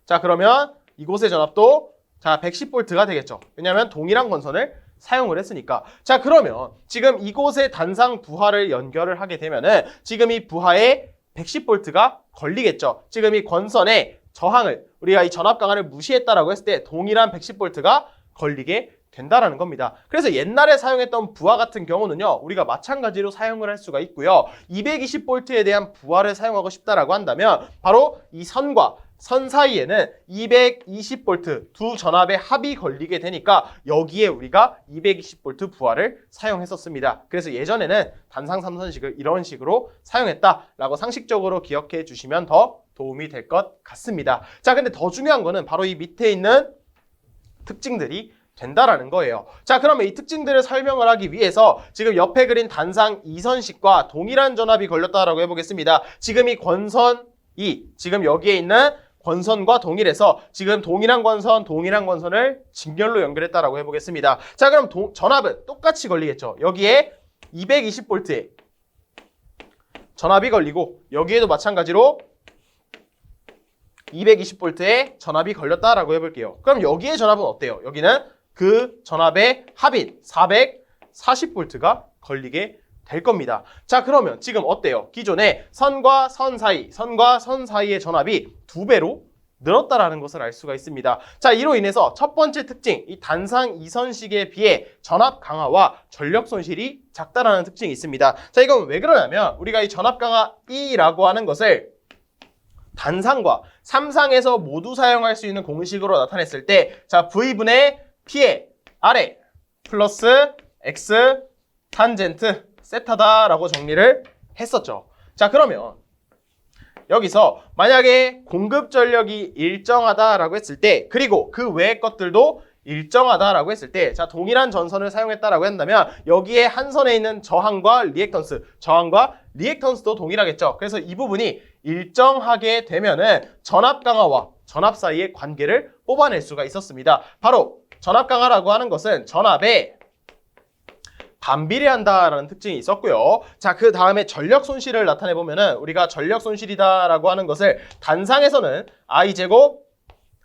자, 그러면 이곳의 전압도 자 110V가 되겠죠. 왜냐하면 동일한 권선을 사용을 했으니까. 자, 그러면 지금 이곳에 단상 부하를 연결을 하게 되면은 지금 이 부하에 110V가 걸리겠죠. 지금 이 권선의 저항을 우리가 이 전압 강화를 무시했다라고 했을 때 동일한 110V가 걸리게 된다라는 겁니다. 그래서 옛날에 사용했던 부하 같은 경우는요. 우리가 마찬가지로 사용을 할 수가 있고요. 220V에 대한 부하를 사용하고 싶다라고 한다면 바로 이 선과 선 사이에는 220V 두 전압의 합이 걸리게 되니까 여기에 우리가 220V 부하를 사용했었습니다. 그래서 예전에는 단상 3선식을 이런 식으로 사용했다라고 상식적으로 기억해 주시면 더 도움이 될 것 같습니다. 자, 근데 더 중요한 거는 바로 이 밑에 있는 특징들이 된다라는 거예요. 자, 그러면 이 특징들을 설명을 하기 위해서 지금 옆에 그린 단상 2선식과 동일한 전압이 걸렸다라고 해보겠습니다. 지금 이 권선이 지금 여기에 있는 권선과 동일해서 지금 동일한 권선을 직렬로 연결했다라고 해보겠습니다. 자, 그럼 전압은 똑같이 걸리겠죠. 여기에 220V에 전압이 걸리고 여기에도 마찬가지로 220V에 전압이 걸렸다라고 해볼게요. 그럼 여기에 전압은 어때요? 여기는 그 전압의 합인 440V가 걸리게 될 겁니다. 자, 그러면 지금 어때요? 기존에 선과 선 사이의 전압이 2배로 늘었다라는 것을 알 수가 있습니다. 자, 이로 인해서 첫 번째 특징, 이 단상 2선식에 비해 전압 강화와 전력 손실이 작다라는 특징이 있습니다. 자, 이건 왜 그러냐면 우리가 이 전압 강화 E라고 하는 것을 단상과 3상에서 모두 사용할 수 있는 공식으로 나타냈을 때 자, V분의 P의 아래 플러스 X 탄젠트 세타다라고 정리를 했었죠. 자, 그러면 여기서 만약에 공급 전력이 일정하다라고 했을 때 그리고 그 외의 것들도 일정하다라고 했을 때 자, 동일한 전선을 사용했다라고 한다면 여기에 한 선에 있는 저항과 리액턴스도 동일하겠죠. 그래서 이 부분이 일정하게 되면은 전압 강화와 전압 사이의 관계를 뽑아낼 수가 있었습니다. 바로 전압 강화라고 하는 것은 전압에 반비례한다라는 특징이 있었고요. 자, 그 다음에 전력 손실을 나타내보면은 우리가 전력 손실이다라고 하는 것을 단상에서는 I제곱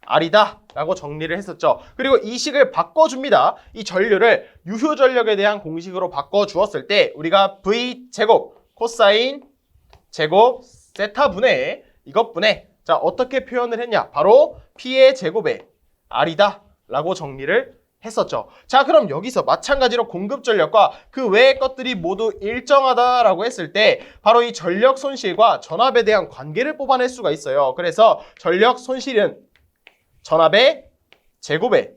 R이다 라고 정리를 했었죠. 그리고 이 식을 바꿔줍니다. 이 전류를 유효 전력에 대한 공식으로 바꿔주었을 때 우리가 V제곱 코사인 제곱 세타분의 이것분의 자, 어떻게 표현을 했냐? 바로 P의 제곱에 R이다 라고 정리를 했었죠. 자, 그럼 여기서 마찬가지로 공급 전력과 그 외의 것들이 모두 일정하다라고 했을 때 바로 이 전력 손실과 전압에 대한 관계를 뽑아낼 수가 있어요. 그래서 전력 손실은 전압의 제곱에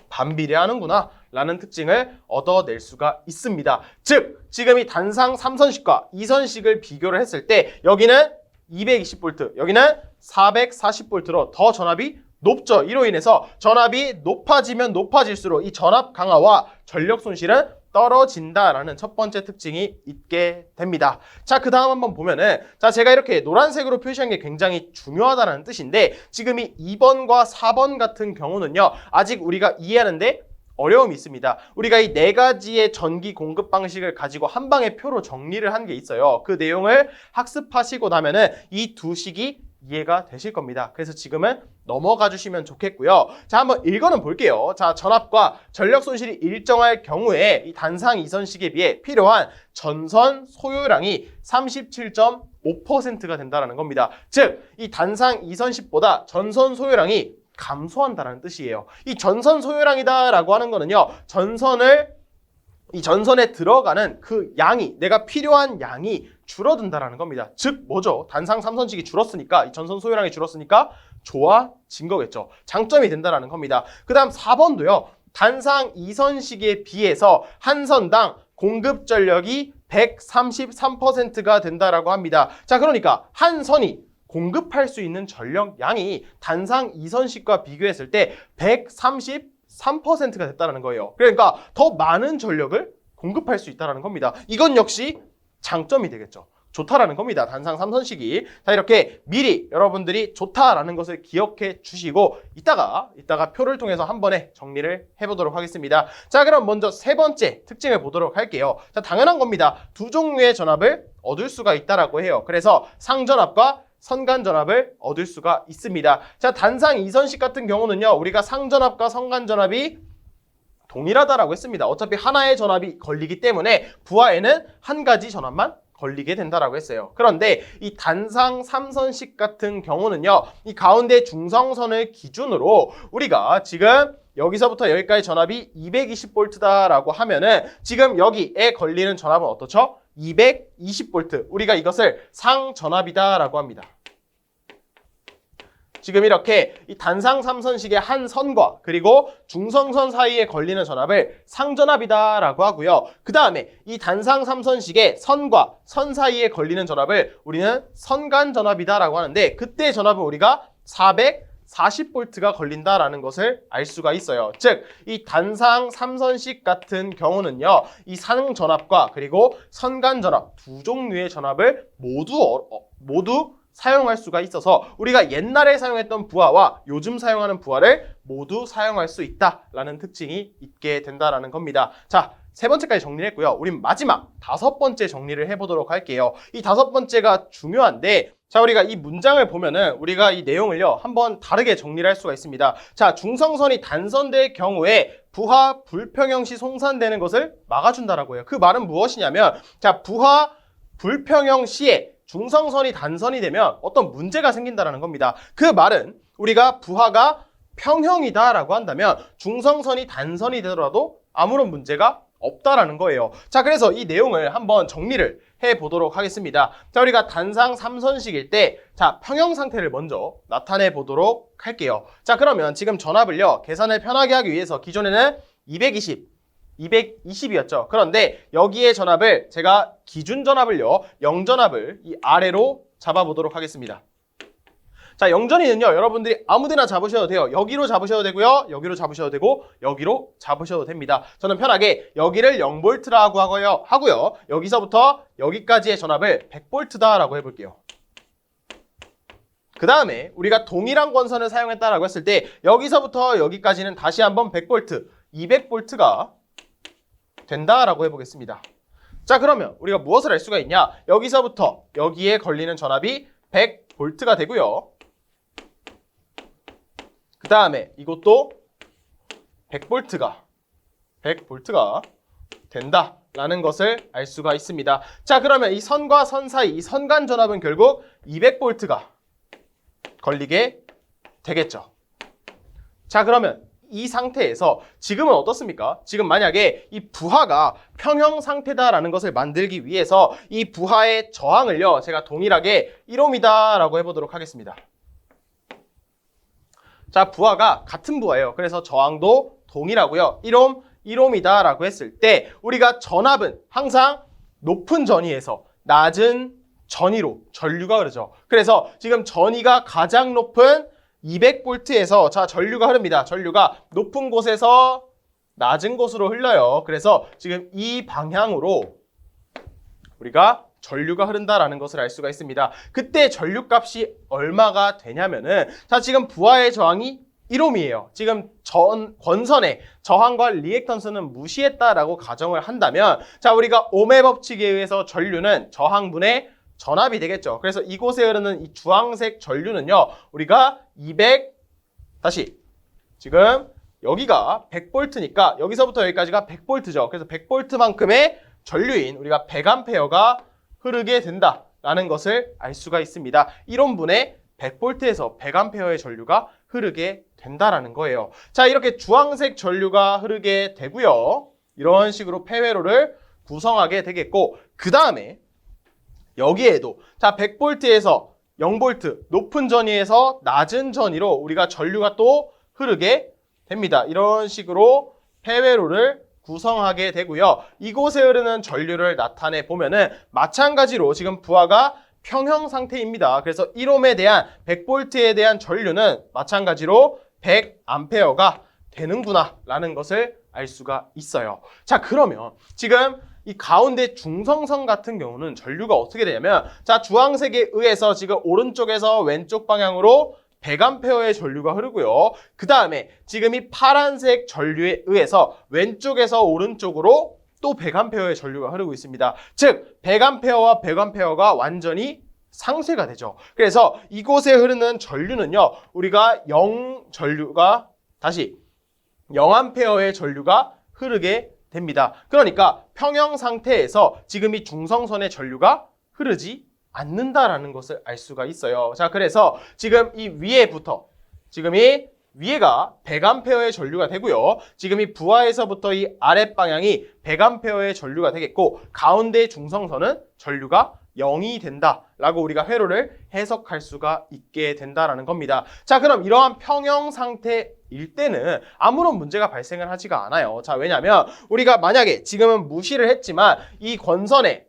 반비례하는구나 라는 특징을 얻어낼 수가 있습니다. 즉, 지금 이 단상 3선식과 2선식을 비교를 했을 때 여기는 220V, 여기는 440V로 더 전압이 높죠. 이로 인해서 전압이 높아지면 높아질수록 이 전압 강화와 전력 손실은 떨어진다라는 첫 번째 특징이 있게 됩니다. 자, 그 다음 한번 보면은, 자, 제가 이렇게 노란색으로 표시한 게 굉장히 중요하다는 뜻인데, 지금 이 2번과 4번 같은 경우는요, 아직 우리가 이해하는데 어려움이 있습니다. 우리가 이 네 가지의 전기 공급 방식을 가지고 한 방의 표로 정리를 한 게 있어요. 그 내용을 학습하시고 나면은 이 두 식이 이해가 되실 겁니다. 그래서 지금은 넘어가 주시면 좋겠고요. 자, 한번 읽어는 볼게요. 자, 전압과 전력 손실이 일정할 경우에 이 단상 2선식에 비해 필요한 전선 소요량이 37.5%가 된다는 겁니다. 즉, 이 단상 2선식보다 전선 소요량이 감소한다는 뜻이에요. 이 전선 소요량이다라고 하는 거는요, 이 전선에 들어가는 그 양이, 내가 필요한 양이 줄어든다라는 겁니다. 즉, 뭐죠? 단상 3선식이 줄었으니까, 이 전선 소요량이 줄었으니까 좋아진 거겠죠. 장점이 된다라는 겁니다. 그 다음 4번도요, 단상 2선식에 비해서 한 선당 공급 전력이 133%가 된다라고 합니다. 자, 그러니까 한 선이 공급할 수 있는 전력 양이 단상 2선식과 비교했을 때 133%가 됐다는 거예요. 그러니까 더 많은 전력을 공급할 수 있다는 겁니다. 이건 역시 장점이 되겠죠. 좋다라는 겁니다. 단상 3선식이. 자, 이렇게 미리 여러분들이 좋다라는 것을 기억해 주시고 이따가 표를 통해서 한 번에 정리를 해보도록 하겠습니다. 자, 그럼 먼저 세 번째 특징을 보도록 할게요. 자, 당연한 겁니다. 두 종류의 전압을 얻을 수가 있다라고 해요. 그래서 상전압과 선간전압을 얻을 수가 있습니다. 자, 단상 2선식 같은 경우는요, 우리가 상전압과 선간전압이 동일하다라고 했습니다. 어차피 하나의 전압이 걸리기 때문에 부하에는 한 가지 전압만 걸리게 된다라고 했어요. 그런데 이 단상 3선식 같은 경우는요, 이 가운데 중성선을 기준으로 우리가 지금 여기서부터 여기까지 전압이 220V다라고 하면은 지금 여기에 걸리는 전압은 어떻죠? 220V. 우리가 이것을 상전압이다라고 합니다. 지금 이렇게 이 단상 3선식의 한 선과 그리고 중성선 사이에 걸리는 전압을 상전압이다라고 하고요. 그 다음에 이 단상 3선식의 선과 선 사이에 걸리는 전압을 우리는 선간전압이다라고 하는데, 그때 전압은 우리가 440V가 걸린다라는 것을 알 수가 있어요. 즉, 이 단상 3선식 같은 경우는요, 이 상전압과 그리고 선간전압 두 종류의 전압을 모두 사용할 수가 있어서 우리가 옛날에 사용했던 부하와 요즘 사용하는 부하를 모두 사용할 수 있다라는 특징이 있게 된다라는 겁니다. 자, 세 번째까지 정리를 했고요. 우린 마지막 다섯 번째 정리를 해보도록 할게요. 이 다섯 번째가 중요한데, 자, 우리가 이 문장을 보면은 우리가 이 내용을요, 한번 다르게 정리를 할 수가 있습니다. 자, 중성선이 단선될 경우에 부하 불평형 시 송산되는 것을 막아준다라고 해요. 그 말은 무엇이냐면, 자, 부하 불평형 시에 중성선이 단선이 되면 어떤 문제가 생긴다라는 겁니다. 그 말은 우리가 부하가 평형이다라고 한다면 중성선이 단선이 되더라도 아무런 문제가 없다라는 거예요. 자, 그래서 이 내용을 한번 정리를 해보도록 하겠습니다. 자, 우리가 단상 3선식일 때, 자, 평형 상태를 먼저 나타내 보도록 할게요. 자, 그러면 지금 전압을요, 계산을 편하게 하기 위해서 기존에는 220이었죠. 그런데 여기에 전압을 제가 기준 전압을요, 0전압을 이 아래로 잡아보도록 하겠습니다. 자, 0전이는요, 여러분들이 아무데나 잡으셔도 돼요. 여기로 잡으셔도 되고요, 여기로 잡으셔도 되고, 여기로 잡으셔도 됩니다. 저는 편하게 여기를 0V라고 하고요, 여기서부터 여기까지의 전압을 100V다라고 해볼게요. 그 다음에 우리가 동일한 권선을 사용했다라고 했을 때 여기서부터 여기까지는 다시 한번 100V, 200V가 된다라고 해보겠습니다. 자, 그러면 우리가 무엇을 알 수가 있냐? 여기서부터 여기에 걸리는 전압이 100V가 되고요. 그 다음에 이것도 100V가 된다라는 것을 알 수가 있습니다. 자, 그러면 이 선과 선 사이, 이 선간 전압은 결국 200V가 걸리게 되겠죠. 자, 그러면 이 상태에서 지금은 어떻습니까? 지금 만약에 이 부하가 평형 상태다라는 것을 만들기 위해서 이 부하의 저항을요, 제가 동일하게 1옴이다 라고 해보도록 하겠습니다. 자, 부하가 같은 부하예요. 그래서 저항도 동일하고요. 1옴, 1옴이다 라고 했을 때 우리가 전압은 항상 높은 전위에서 낮은 전위로 전류가 흐르죠. 그래서 지금 전위가 가장 높은 200V에서 자, 전류가 흐릅니다. 전류가 높은 곳에서 낮은 곳으로 흘러요. 그래서 지금 이 방향으로 우리가 전류가 흐른다라는 것을 알 수가 있습니다. 그때 전류값이 얼마가 되냐면은 자, 지금 부하의 저항이 1옴이에요. 지금 권선의 저항과 리액턴스는 무시했다라고 가정을 한다면 자, 우리가 옴의 법칙에 의해서 전류는 저항분의 전압이 되겠죠. 그래서 이곳에 흐르는 이 주황색 전류는요, 우리가 200 다시 지금 여기가 100V니까 여기서부터 여기까지가 100V죠. 그래서 100V만큼의 전류인 우리가 100A가 흐르게 된다라는 것을 알 수가 있습니다. 1옴분의 100V에서 100A의 전류가 흐르게 된다라는 거예요. 자, 이렇게 주황색 전류가 흐르게 되고요. 이런 식으로 폐회로를 구성하게 되겠고, 그 다음에 여기에도 자, 100V에서 0V 높은 전위에서 낮은 전위로 우리가 전류가 또 흐르게 됩니다. 이런 식으로 폐회로를 구성하게 되고요. 이곳에 흐르는 전류를 나타내 보면은 마찬가지로 지금 부하가 평형 상태입니다. 그래서 1옴에 대한 100V에 대한 전류는 마찬가지로 100A가 되는구나 라는 것을 알 수가 있어요. 자, 그러면 지금 이 가운데 중성선 같은 경우는 전류가 어떻게 되냐면 자, 주황색에 의해서 지금 오른쪽에서 왼쪽 방향으로 100A의 전류가 흐르고요. 그 다음에 지금 이 파란색 전류에 의해서 왼쪽에서 오른쪽으로 또 100A의 전류가 흐르고 있습니다. 즉 100A와 100A가 완전히 상쇄가 되죠. 그래서 이곳에 흐르는 전류는요, 우리가 0전류가 다시 0A의 전류가 흐르게 됩니다. 그러니까 평형 상태에서 지금 이 중성선의 전류가 흐르지 않는다라는 것을 알 수가 있어요. 자, 그래서 지금 이 위에부터 지금 이 위에가 100A의 전류가 되고요. 지금 이 부하에서부터 이 아랫방향이 100A의 전류가 되겠고, 가운데 중성선은 전류가 0이 된다라고 우리가 회로를 해석할 수가 있게 된다라는 겁니다. 자, 그럼 이러한 평형 상태일 때는 아무런 문제가 발생을 하지가 않아요. 자, 왜냐하면 우리가 만약에 지금은 무시를 했지만 이 권선에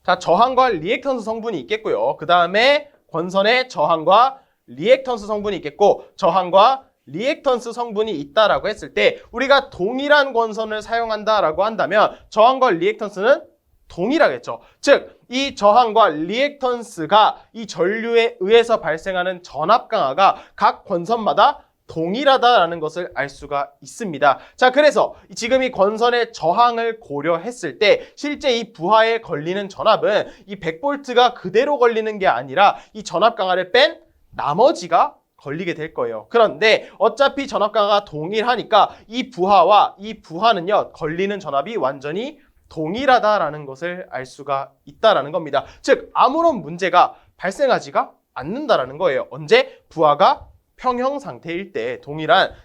자, 저항과 리액턴스 성분이 있겠고요. 그 다음에 권선에 저항과 리액턴스 성분이 있겠고, 저항과 리액턴스 성분이 있다라고 했을 때 우리가 동일한 권선을 사용한다라고 한다면 저항과 리액턴스는 동일하겠죠. 즉, 이 저항과 리액턴스가 이 전류에 의해서 발생하는 전압 강하가 각 권선마다 동일하다라는 것을 알 수가 있습니다. 자, 그래서 지금 이 권선의 저항을 고려했을 때 실제 이 부하에 걸리는 전압은 이 100V가 그대로 걸리는 게 아니라 이 전압 강하를 뺀 나머지가 걸리게 될 거예요. 그런데 어차피 전압 강하가 동일하니까 이 부하와 이 부하는요, 걸리는 전압이 완전히 동일하다라는 것을 알 수가 있다라는 겁니다. 즉, 아무런 문제가 발생하지가 않는다라는 거예요. 언제? 부하가 평형 상태일 때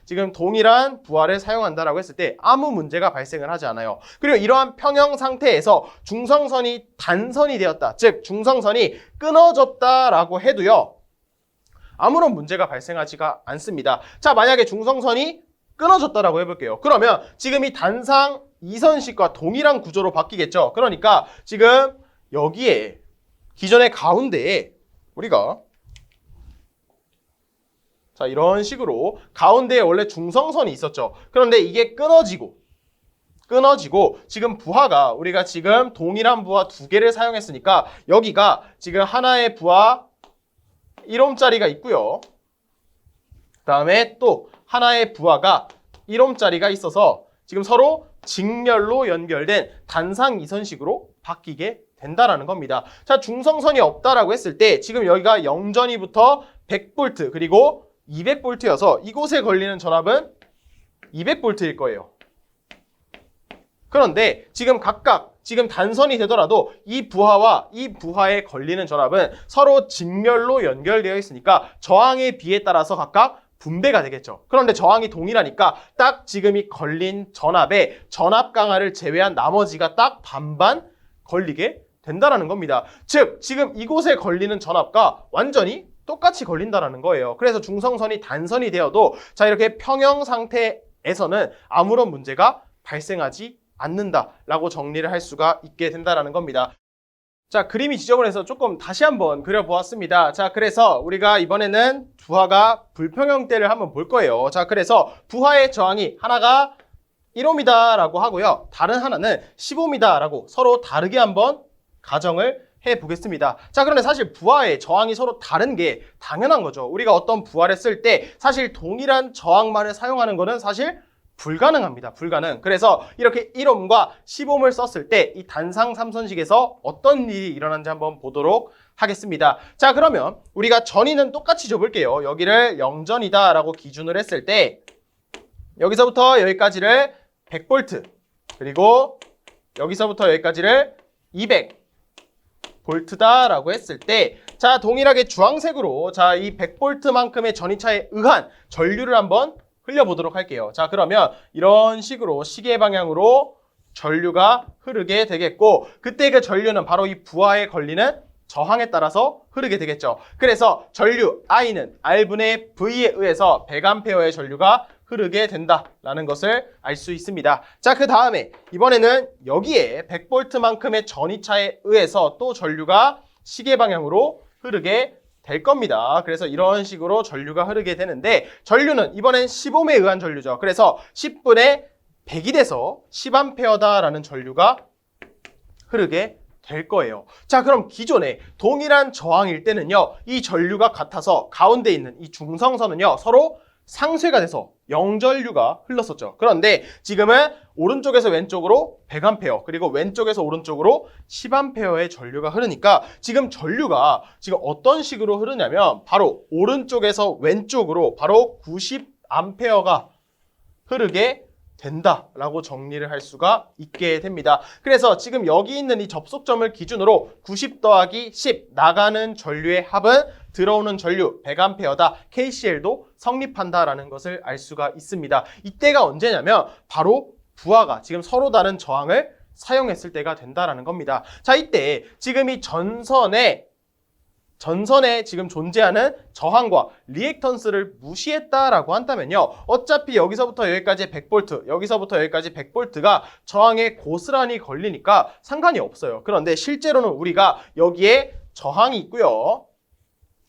지금 동일한 부하를 사용한다라고 했을 때 아무 문제가 발생을 하지 않아요. 그리고 이러한 평형 상태에서 중성선이 단선이 되었다. 즉, 중성선이 끊어졌다라고 해도요, 아무런 문제가 발생하지가 않습니다. 자, 만약에 중성선이 끊어졌다라고 해볼게요. 그러면 지금 이 단상 이선식과 동일한 구조로 바뀌겠죠. 그러니까 지금 여기에 기존의 가운데에 우리가 자, 이런 식으로 가운데에 원래 중성선이 있었죠. 그런데 이게 끊어지고 지금 부하가 우리가 지금 동일한 부하 두 개를 사용했으니까 여기가 지금 하나의 부하 1옴짜리가 있고요. 그 다음에 또 하나의 부하가 1옴짜리가 있어서 지금 서로 직렬로 연결된 단상 이선식으로 바뀌게 된다라는 겁니다. 자, 중성선이 없다라고 했을 때 지금 여기가 0전위부터 100V 그리고 200V여서 이곳에 걸리는 전압은 200V일 거예요. 그런데 지금 각각 지금 단선이 되더라도 이 부하와 이 부하에 걸리는 전압은 서로 직렬로 연결되어 있으니까 저항의 비에 따라서 각각 분배가 되겠죠. 그런데 저항이 동일하니까 딱 지금 이 걸린 전압에 전압 강하를 제외한 나머지가 딱 반반 걸리게 된다라는 겁니다. 즉 지금 이곳에 걸리는 전압과 완전히 똑같이 걸린다라는 거예요. 그래서 중성선이 단선이 되어도 자 이렇게 평형 상태에서는 아무런 문제가 발생하지 않는다라고 정리를 할 수가 있게 된다라는 겁니다. 자, 그림이 지저분해서 조금 다시 한번 그려보았습니다. 자, 그래서 우리가 이번에는 부하가 불평형대를 한번 볼 거예요. 자, 그래서 부하의 저항이 하나가 1옴이다라고 하고요. 다른 하나는 10옴이다라고 서로 다르게 한번 가정을 해보겠습니다. 자, 그런데 사실 부하의 저항이 서로 다른 게 당연한 거죠. 우리가 어떤 부하를 쓸 때 사실 동일한 저항만을 사용하는 거는 사실 불가능합니다. 불가능. 그래서 이렇게 1옴과 10옴을 썼을 때 이 단상 삼선식에서 어떤 일이 일어나는지 한번 보도록 하겠습니다. 자, 그러면 우리가 전위는 똑같이 줘볼게요. 여기를 0전이다 라고 기준을 했을 때 여기서부터 여기까지를 100V 그리고 여기서부터 여기까지를 200V다 라고 했을 때 자, 동일하게 주황색으로 자, 이 100V만큼의 전위차에 의한 전류를 한번 흘려보도록 할게요. 자, 그러면 이런 식으로 시계 방향으로 전류가 흐르게 되겠고 그때 그 전류는 바로 이 부하에 걸리는 저항에 따라서 흐르게 되겠죠. 그래서 전류 I는 R분의 V에 의해서 100A의 전류가 흐르게 된다라는 것을 알 수 있습니다. 자, 그 다음에 이번에는 여기에 100V만큼의 전위차에 의해서 또 전류가 시계 방향으로 흐르게 될 겁니다. 그래서 이런 식으로 전류가 흐르게 되는데 전류는 이번엔 10옴에 의한 전류죠. 그래서 10분의 100이 돼서 10A다라는 전류가 흐르게 될 거예요. 자, 그럼 기존에 동일한 저항일 때는요. 이 전류가 같아서 가운데 있는 이 중성선은요. 서로 상쇄가 돼서 영전류가 흘렀었죠. 그런데 지금은 오른쪽에서 왼쪽으로 100A 그리고 왼쪽에서 오른쪽으로 10A의 전류가 흐르니까 지금 전류가 지금 어떤 식으로 흐르냐면 바로 오른쪽에서 왼쪽으로 바로 90A가 흐르게 된다라고 정리를 할 수가 있게 됩니다. 그래서 지금 여기 있는 이 접속점을 기준으로 90 더하기 10 나가는 전류의 합은 들어오는 전류 100A다. KCL도 성립한다라는 것을 알 수가 있습니다. 이때가 언제냐면 바로 부하가 지금 서로 다른 저항을 사용했을 때가 된다라는 겁니다. 자, 이때 지금 이 전선에 지금 존재하는 저항과 리액턴스를 무시했다라고 한다면요. 어차피 여기서부터 여기까지 100V, 여기서부터 여기까지 100V가 저항에 고스란히 걸리니까 상관이 없어요. 그런데 실제로는 우리가 여기에 저항이 있고요.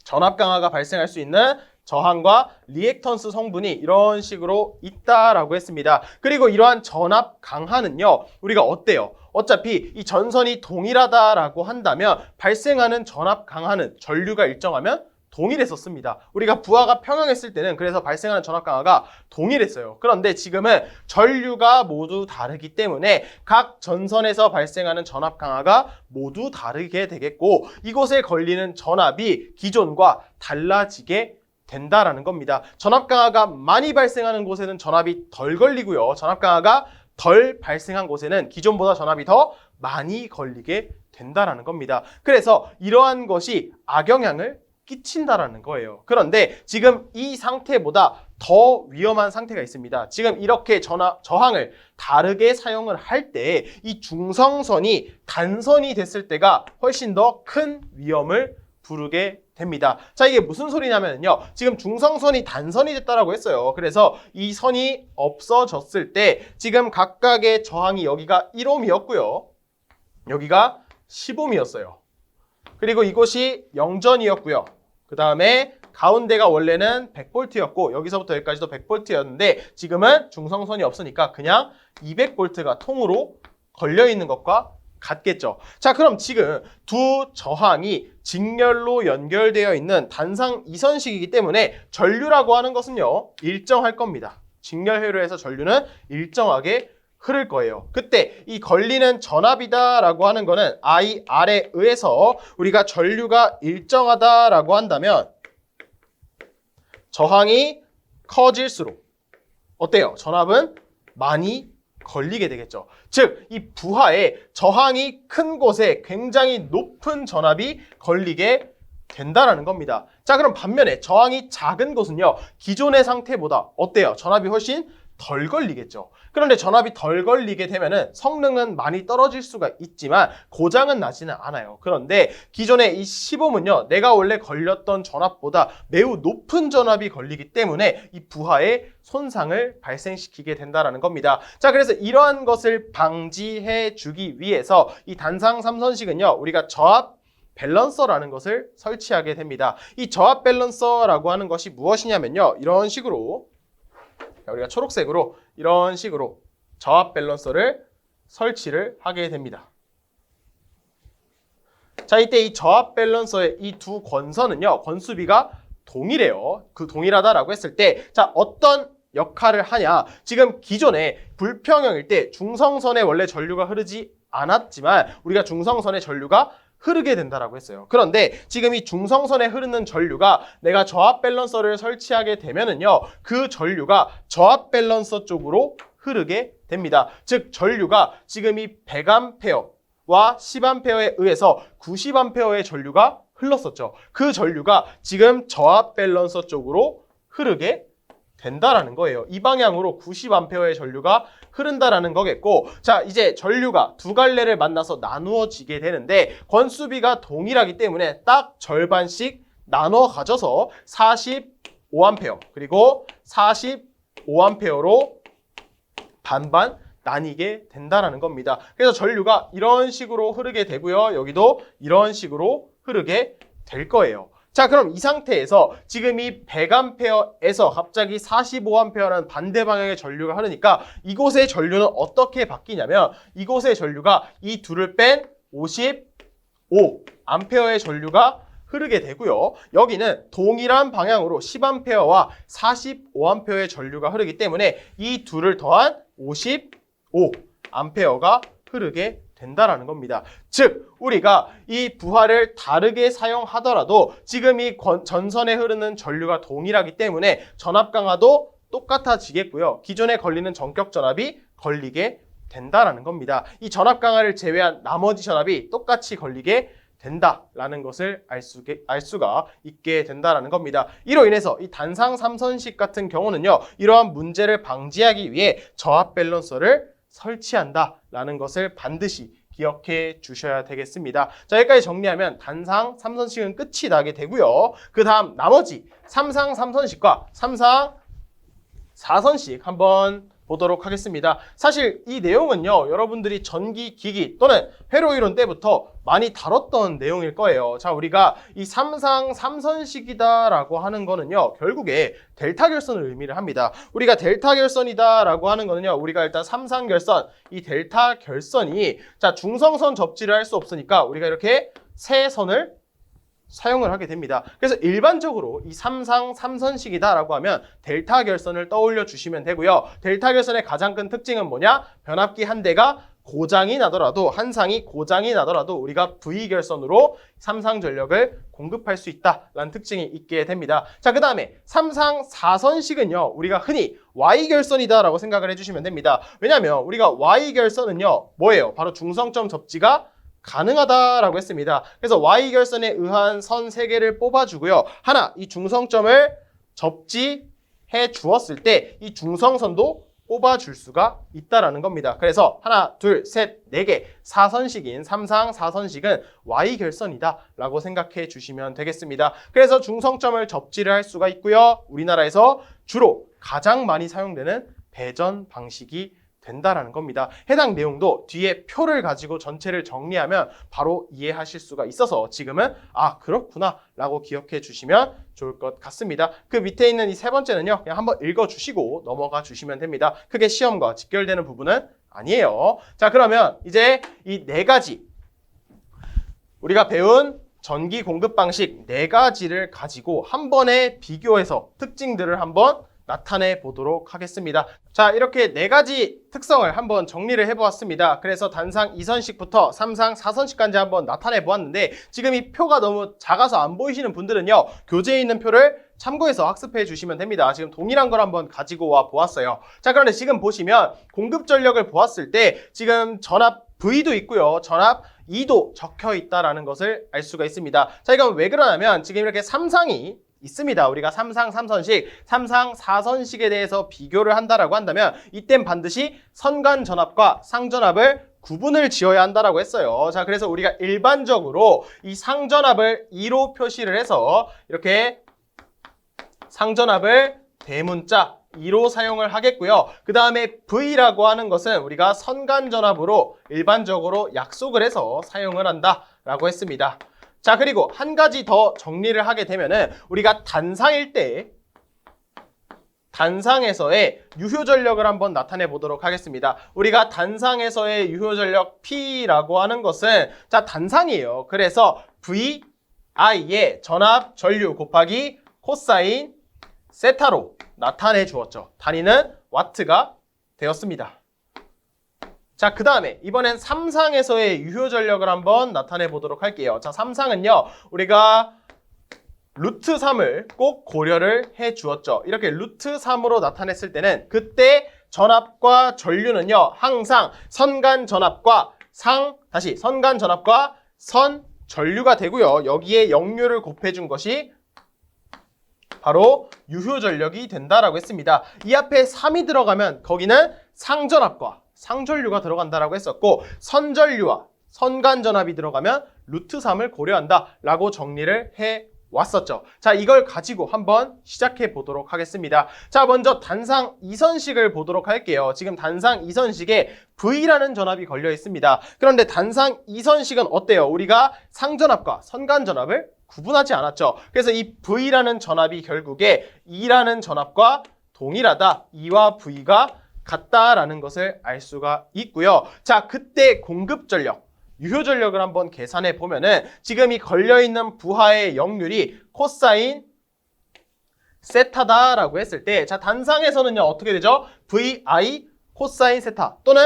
전압 강화가 발생할 수 있는 저항과 리액턴스 성분이 이런 식으로 있다라고 했습니다. 그리고 이러한 전압 강화는요. 우리가 어때요? 어차피 이 전선이 동일하다라고 한다면 발생하는 전압 강화는 전류가 일정하면 동일했었습니다. 우리가 부하가 평형했을 때는 그래서 발생하는 전압 강화가 동일했어요. 그런데 지금은 전류가 모두 다르기 때문에 각 전선에서 발생하는 전압 강화가 모두 다르게 되겠고 이곳에 걸리는 전압이 기존과 달라지게 된다라는 겁니다. 전압 강화가 많이 발생하는 곳에는 전압이 덜 걸리고요. 전압 강화가 덜 발생한 곳에는 기존보다 전압이 더 많이 걸리게 된다라는 겁니다. 그래서 이러한 것이 악영향을 끼친다라는 거예요. 그런데 지금 이 상태보다 더 위험한 상태가 있습니다. 지금 이렇게 저항을 다르게 사용을 할 때 이 중성선이 단선이 됐을 때가 훨씬 더 큰 위험을 부르게 됩니다. 자, 이게 무슨 소리냐면요. 지금 중성선이 단선이 됐다라고 했어요. 그래서 이 선이 없어졌을 때 지금 각각의 저항이 여기가 1옴이었고요. 여기가 10옴이었어요. 그리고 이곳이 0전이었고요. 그 다음에 가운데가 원래는 100V였고 여기서부터 여기까지도 100V였는데 지금은 중성선이 없으니까 그냥 200V가 통으로 걸려있는 것과 같겠죠. 자, 그럼 지금 두 저항이 직렬로 연결되어 있는 단상 이선식이기 때문에 전류라고 하는 것은요 일정할 겁니다. 직렬회로에 해서 전류는 일정하게 흐를 거예요. 그때 이 걸리는 전압이다라고 하는 거는 IR에 의해서 우리가 전류가 일정하다라고 한다면 저항이 커질수록 어때요? 전압은 많이 걸리게 되겠죠. 즉, 이 부하에 저항이 큰 곳에 굉장히 높은 전압이 걸리게 된다라는 겁니다. 자, 그럼 반면에 저항이 작은 곳은요, 기존의 상태보다 어때요? 전압이 훨씬 덜 걸리겠죠. 그런데 전압이 덜 걸리게 되면은 성능은 많이 떨어질 수가 있지만 고장은 나지는 않아요. 그런데 기존의 이 시범은요, 내가 원래 걸렸던 전압보다 매우 높은 전압이 걸리기 때문에 이 부하에 손상을 발생시키게 된다는 겁니다. 자, 그래서 이러한 것을 방지해 주기 위해서 이 단상 3선식은요, 우리가 저압 밸런서라는 것을 설치하게 됩니다. 이 저압 밸런서라고 하는 것이 무엇이냐면요, 이런 식으로 우리가 초록색으로 이런 식으로 저압 밸런서를 설치를 하게 됩니다. 자, 이때 이 저압 밸런서의 이 두 권선은요, 권수비가 동일해요. 그 동일하다라고 했을 때, 자, 어떤 역할을 하냐? 지금 기존에 불평형일 때 중성선에 원래 전류가 흐르지 않았지만 우리가 중성선에 전류가 흐르게 된다라고 했어요. 그런데 지금 이 중성선에 흐르는 전류가 내가 저압 밸런서를 설치하게 되면은요, 그 전류가 저압 밸런서 쪽으로 흐르게 됩니다. 즉, 전류가 지금 이 100A와 10A에 의해서 90A의 전류가 흘렀었죠. 그 전류가 지금 저압 밸런서 쪽으로 흐르게 된다라는 거예요. 이 방향으로 90A의 전류가 흐른다라는 거겠고, 자, 이제 전류가 두 갈래를 만나서 나누어지게 되는데 권수비가 동일하기 때문에 딱 절반씩 나눠 가져서 45A 그리고 45A로 반반 나뉘게 된다라는 겁니다. 그래서 전류가 이런 식으로 흐르게 되고요. 여기도 이런 식으로 흐르게 될 거예요. 자, 그럼 이 상태에서 지금 이 100A에서 갑자기 45A라는 반대 방향의 전류가 흐르니까 이곳의 전류는 어떻게 바뀌냐면 이곳의 전류가 이 둘을 뺀 55A의 전류가 흐르게 되고요. 여기는 동일한 방향으로 10A와 45A의 전류가 흐르기 때문에 이 둘을 더한 55A가 흐르게 된다라는 겁니다. 즉, 우리가 이 부하를 다르게 사용하더라도 지금 이 전선에 흐르는 전류가 동일하기 때문에 전압 강화도 똑같아지겠고요. 기존에 걸리는 전격 전압이 걸리게 된다라는 겁니다. 이 전압 강화를 제외한 나머지 전압이 똑같이 걸리게 된다라는 것을 알 수가 있게 된다라는 겁니다. 이로 인해서 이 단상 3선식 같은 경우는요, 이러한 문제를 방지하기 위해 저압 밸런서를 설치한다라는 것을 반드시 기억해 주셔야 되겠습니다. 자, 여기까지 정리하면 단상 3선식은 끝이 나게 되고요. 그 다음 나머지 3상 3선식과 3상 4선식 한번 보도록 하겠습니다. 사실 이 내용은요, 여러분들이 전기기기 또는 회로이론 때부터 많이 다뤘던 내용일 거예요. 자, 우리가 이 3상 3선식이다라고 하는 거는요, 결국에 델타 결선을 의미를 합니다. 우리가 델타 결선이다라고 하는 거는요, 우리가 일단 3상 결선, 이 델타 결선이 자, 중성선 접지를 할 수 없으니까 우리가 이렇게 세 선을 사용을 하게 됩니다. 그래서 일반적으로 이 3상 3선식이다라고 하면 델타 결선을 떠올려 주시면 되고요. 델타 결선의 가장 큰 특징은 뭐냐? 변압기 한 대가 고장이 나더라도, 한 상이 고장이 나더라도 우리가 V 결선으로 3상 전력을 공급할 수 있다라는 특징이 있게 됩니다. 자, 그 다음에 3상 4선식은요, 우리가 흔히 Y 결선이다라고 생각을 해주시면 됩니다. 왜냐하면 우리가 Y 결선은요, 뭐예요? 바로 중성점 접지가 가능하다라고 했습니다. 그래서 Y결선에 의한 선 3개를 뽑아주고요. 하나, 이 중성점을 접지해 주었을 때 이 중성선도 뽑아줄 수가 있다라는 겁니다. 그래서 하나, 둘, 셋, 4개 4선식인 3상 4선식은 Y결선이다 라고 생각해 주시면 되겠습니다. 그래서 중성점을 접지를 할 수가 있고요. 우리나라에서 주로 가장 많이 사용되는 배전 방식이 된다라는 겁니다. 해당 내용도 뒤에 표를 가지고 전체를 정리하면 바로 이해하실 수가 있어서 지금은 아, 그렇구나 라고 기억해 주시면 좋을 것 같습니다. 그 밑에 있는 이 세 번째는요, 그냥 한번 읽어주시고 넘어가 주시면 됩니다. 크게 시험과 직결되는 부분은 아니에요. 자, 그러면 이제 이 4가지 우리가 배운 전기 공급 방식 4가지를 가지고 한 번에 비교해서 특징들을 한번 나타내 보도록 하겠습니다. 자, 이렇게 4가지 특성을 한번 정리를 해보았습니다. 그래서 단상 2선식부터 3상 4선식까지 한번 나타내 보았는데 지금 이 표가 너무 작아서 안 보이시는 분들은요, 교재에 있는 표를 참고해서 학습해 주시면 됩니다. 지금 동일한 걸 한번 가지고 와 보았어요. 자, 그런데 지금 보시면 공급 전력을 보았을 때 지금 전압 V도 있고요. 전압 E도 적혀 있다라는 것을 알 수가 있습니다. 자, 이건 왜 그러냐면 지금 이렇게 삼상이 있습니다. 우리가 삼상 3선식, 삼상 4선식에 대해서 비교를 한다라고 한다면 이땐 반드시 선간 전압과 상전압을 구분을 지어야 한다라고 했어요. 자, 그래서 우리가 일반적으로 이 상전압을 2로 표시를 해서 이렇게 상전압을 대문자 2로 사용을 하겠고요. 그 다음에 V라고 하는 것은 우리가 선간전압으로 일반적으로 약속을 해서 사용을 한다라고 했습니다. 자, 그리고 한 가지 더 정리를 하게 되면은 우리가 단상일 때 단상에서의 유효전력을 한번 나타내 보도록 하겠습니다. 우리가 단상에서의 유효전력 P라고 하는 것은 자, 단상이에요. 그래서 VI의 전압 전류 곱하기 코사인 세타로 나타내 주었죠. 단위는 와트가 되었습니다. 자, 그 다음에 이번엔 삼상에서의 유효전력을 한번 나타내 보도록 할게요. 자, 삼상은요, 우리가 루트 3을 꼭 고려를 해 주었죠. 이렇게 루트 3으로 나타냈을 때는 그때 전압과 전류는요, 항상 선간 전압과 선간 전압과 선 전류가 되고요. 여기에 역류를 곱해준 것이 바로 유효전력이 된다라고 했습니다. 이 앞에 3이 들어가면 거기는 상전압과 상전류가 들어간다라고 했었고, 선전류와 선간전압이 들어가면 루트 3을 고려한다라고 정리를 해 왔었죠. 자, 이걸 가지고 한번 시작해 보도록 하겠습니다. 자, 먼저 단상 2선식을 보도록 할게요. 지금 단상 2선식에 V라는 전압이 걸려 있습니다. 그런데 단상 2선식은 어때요? 우리가 상전압과 선간전압을 구분하지 않았죠. 그래서 이 V라는 전압이 결국에 E라는 전압과 동일하다. E와 V가 같다라는 것을 알 수가 있고요. 자, 그때 공급전력, 유효전력을 한번 계산해 보면은 지금 이 걸려있는 부하의 역률이 코사인 세타다라고 했을 때, 자, 단상에서는요, 어떻게 되죠? VI 코사인 세타 또는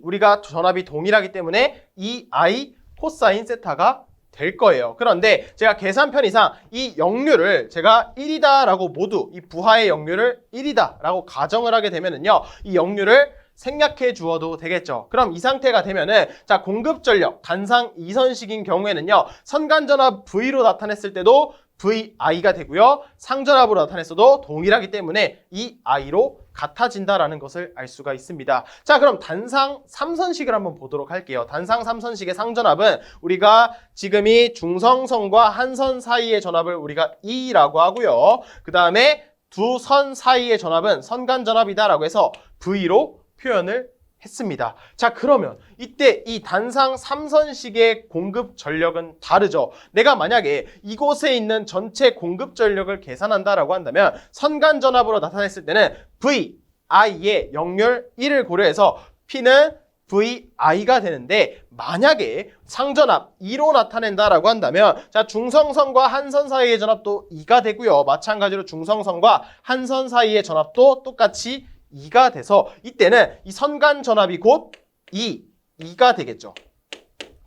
우리가 전압이 동일하기 때문에 EI 코사인 세타가 될 거예요. 그런데 제가 계산편의상 이 역률을 제가 1이다라고 모두 이 부하의 역률을 1이다라고 가정을 하게 되면은요, 이 역률을 생략해 주어도 되겠죠. 그럼 이 상태가 되면은 자, 공급전력 단상 2선식인 경우에는요, 선간전압 V로 나타냈을 때도 VI가 되고요, 상전압으로 나타냈어도 동일하기 때문에 이 I로 같아진다라는 것을 알 수가 있습니다. 자, 그럼 단상 3선식을 한번 보도록 할게요. 단상 3선식의 상전압은 우리가 지금이 중성선과 한선 사이의 전압을 우리가 E라고 하고요. 그 다음에 두 선 사이의 전압은 선간전압이다라고 해서 V로 표현을 했습니다. 자, 그러면 이때 이 단상 3선식의 공급 전력은 다르죠. 내가 만약에 이곳에 있는 전체 공급 전력을 계산한다라고 한다면 선간 전압으로 나타냈을 때는 VI의 역률 1을 고려해서 P는 VI가 되는데, 만약에 상전압 2로 나타낸다라고 한다면 자, 중성선과 한선 사이의 전압도 2가 되고요. 마찬가지로 중성선과 한선 사이의 전압도 똑같이 2가 돼서 이때는 이 선간 전압이 곧 2가 되겠죠.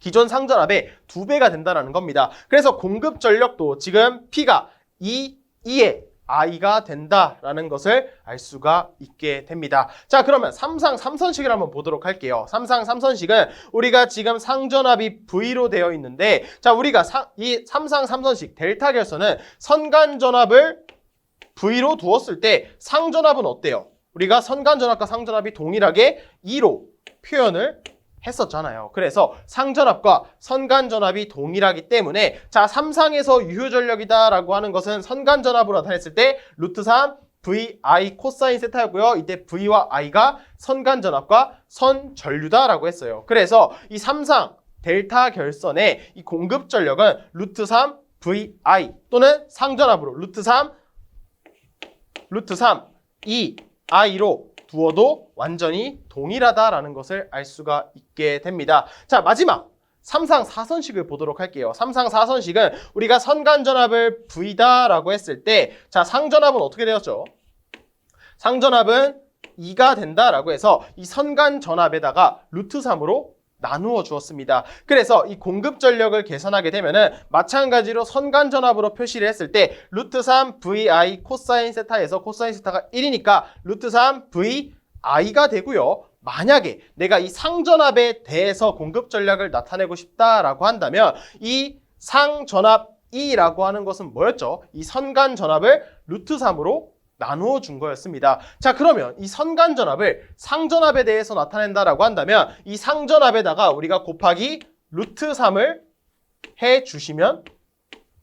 기존 상전압의 2배가 된다는 겁니다. 그래서 공급 전력도 지금 P가 2의 I가 된다라는 것을 알 수가 있게 됩니다. 자, 그러면 삼상 3선식을 한번 보도록 할게요. 삼상 3선식은 우리가 지금 상전압이 V로 되어 있는데, 자, 우리가 이 삼상 3선식 델타 결선은 선간 전압을 V로 두었을 때 상전압은 어때요? 우리가 선간전압과 상전압이 동일하게 2로 표현을 했었잖아요. 그래서 상전압과 선간전압이 동일하기 때문에 자, 삼상에서 유효전력이다라고 하는 것은 선간전압으로 나타냈을 때 루트 3 VI 코사인 세타였고요. 이때 V와 I가 선간전압과 선전류다라고 했어요. 그래서 이 삼상 델타 결선의 이 공급전력은 루트 3 VI 또는 상전압으로 루트 3 EI로 두어도 완전히 동일하다라는 것을 알 수가 있게 됩니다. 자, 마지막 삼상 4선식을 보도록 할게요. 삼상 4선식은 우리가 선간전압을 V다라고 했을 때, 자, 상전압은 어떻게 되었죠? 상전압은 2가 된다라고 해서 이 선간전압에다가 루트 3으로 나누어 주었습니다. 그래서 이 공급 전력을 계산하게 되면은 마찬가지로 선간전압으로 표시를 했을 때 루트 3 VI 코사인 세타에서 코사인 세타가 1이니까 루트 3 VI가 되고요. 만약에 내가 이 상전압에 대해서 공급 전력을 나타내고 싶다라고 한다면 이 상전압 E라고 하는 것은 뭐였죠? 이 선간전압을 루트 3으로 나누어 준 거였습니다. 자, 그러면 이 선간전압을 상전압에 대해서 나타낸다라고 한다면 이 상전압에다가 우리가 곱하기 루트 3을 해 주시면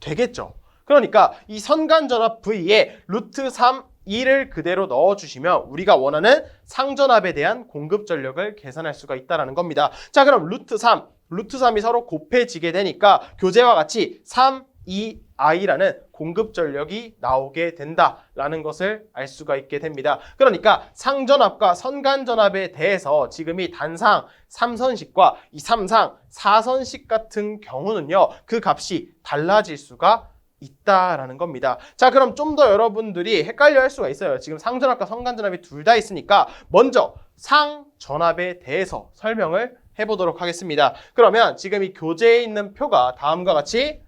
되겠죠. 그러니까 이 선간전압 V에 루트 3 2를 그대로 넣어주시면 우리가 원하는 상전압에 대한 공급 전력을 계산할 수가 있다는 겁니다. 자, 그럼 루트 3이 서로 곱해지게 되니까 교재와 같이 3, 2, I라는 공급 전력이 나오게 된다라는 것을 알 수가 있게 됩니다. 그러니까 상전압과 선간전압에 대해서 지금 이 단상 3선식과 이 삼상 4선식 같은 경우는요, 그 값이 달라질 수가 있다라는 겁니다. 자, 그럼 좀 더 여러분들이 헷갈려 할 수가 있어요. 지금 상전압과 선간전압이 둘 다 있으니까 먼저 상전압에 대해서 설명을 해보도록 하겠습니다. 그러면 지금 이 교재에 있는 표가 다음과 같이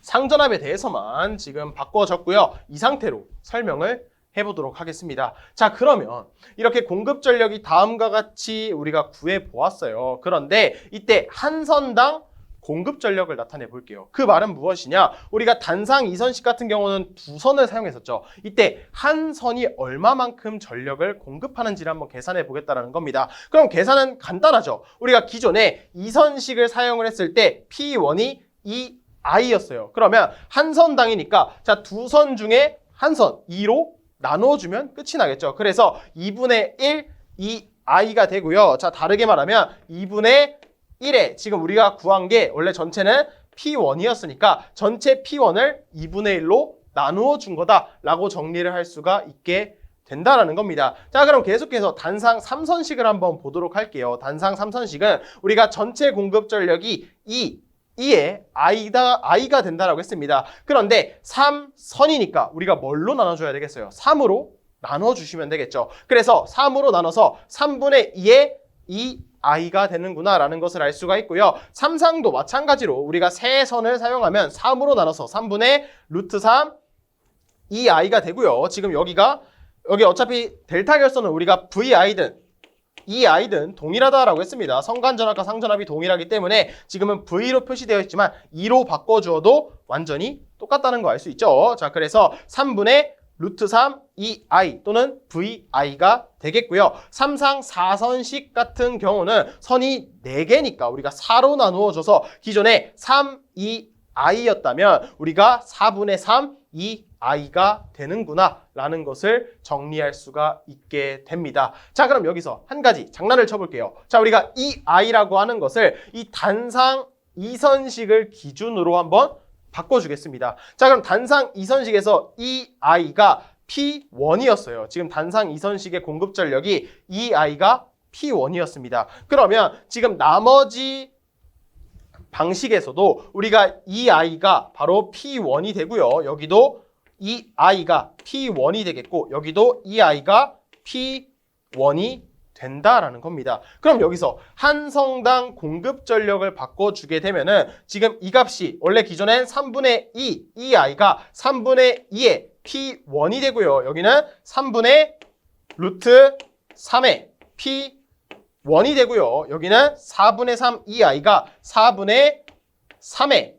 상전압에 대해서만 지금 바꿔줬고요. 이 상태로 설명을 해보도록 하겠습니다. 자, 그러면 이렇게 공급 전력이 다음과 같이 우리가 구해 보았어요. 그런데 이때 한 선당 공급 전력을 나타내 볼게요. 그 말은 무엇이냐? 우리가 단상 2선식 같은 경우는 두 선을 사용했었죠. 이때 한 선이 얼마만큼 전력을 공급하는지를 한번 계산해 보겠다는 겁니다. 그럼 계산은 간단하죠. 우리가 기존에 2선식을 사용을 했을 때 P1이 2I였어요. 그러면 한 선당이니까 자, 두 선 중에 한 선 2로 나누어주면 끝이 나겠죠. 그래서 2분의 1, 2I가 되고요. 자, 다르게 말하면 2분의 1에 지금 우리가 구한 게 원래 전체는 P1이었으니까 전체 P1을 2분의 1로 나누어 준 거다라고 정리를 할 수가 있게 된다라는 겁니다. 자, 그럼 계속해서 단상 3선식을 한번 보도록 할게요. 단상 3선식은 우리가 전체 공급 전력이 2에 I가 된다라고 했습니다. 그런데 3선이니까 우리가 뭘로 나눠줘야 되겠어요? 3으로 나눠주시면 되겠죠. 그래서 3으로 나눠서 3분의 2에 2I가 되는구나 라는 것을 알 수가 있고요. 삼상도 마찬가지로 우리가 세 선을 사용하면 3으로 나눠서 3분의 루트 3 2I가 되고요. 지금 여기 어차피 델타 결선은 우리가 VI든 2I든 동일하다라고 했습니다. 선간전압과 상전압이 동일하기 때문에 지금은 V로 표시되어 있지만 2로 바꿔주어도 완전히 똑같다는 거 알 수 있죠. 자, 그래서 3분의 루트 3 2I 또는 VI가 되겠고요. 삼상 4선식 같은 경우는 선이 4개니까 우리가 4로 나누어줘서 기존에 3, 2I였다면 우리가 4분의 3, 2I가 되는구나 라는 것을 정리할 수가 있게 됩니다. 자, 그럼 여기서 한 가지 장난을 쳐볼게요. 자, 우리가 2I라고 하는 것을 이 단상 2선식을 기준으로 한번 바꿔주겠습니다. 자, 그럼 단상 2선식에서 2I가 P1이었어요. 지금 단상 2선식의 공급 전력이 2I가 P1이었습니다. 그러면 지금 나머지 방식에서도 우리가 2I가 바로 P1이 되고요. 여기도 2I가 P1이 되겠고 여기도 2I가 P1이 된다라는 겁니다. 그럼 여기서 한 성당 공급 전력을 바꿔주게 되면은 지금 이 값이 원래 기존엔 3분의 2I가 3분의 2의 P1이 되고요. 여기는 3분의 루트 3의 P1이 되고요. 여기는 4분의 3 2I가 4분의 3의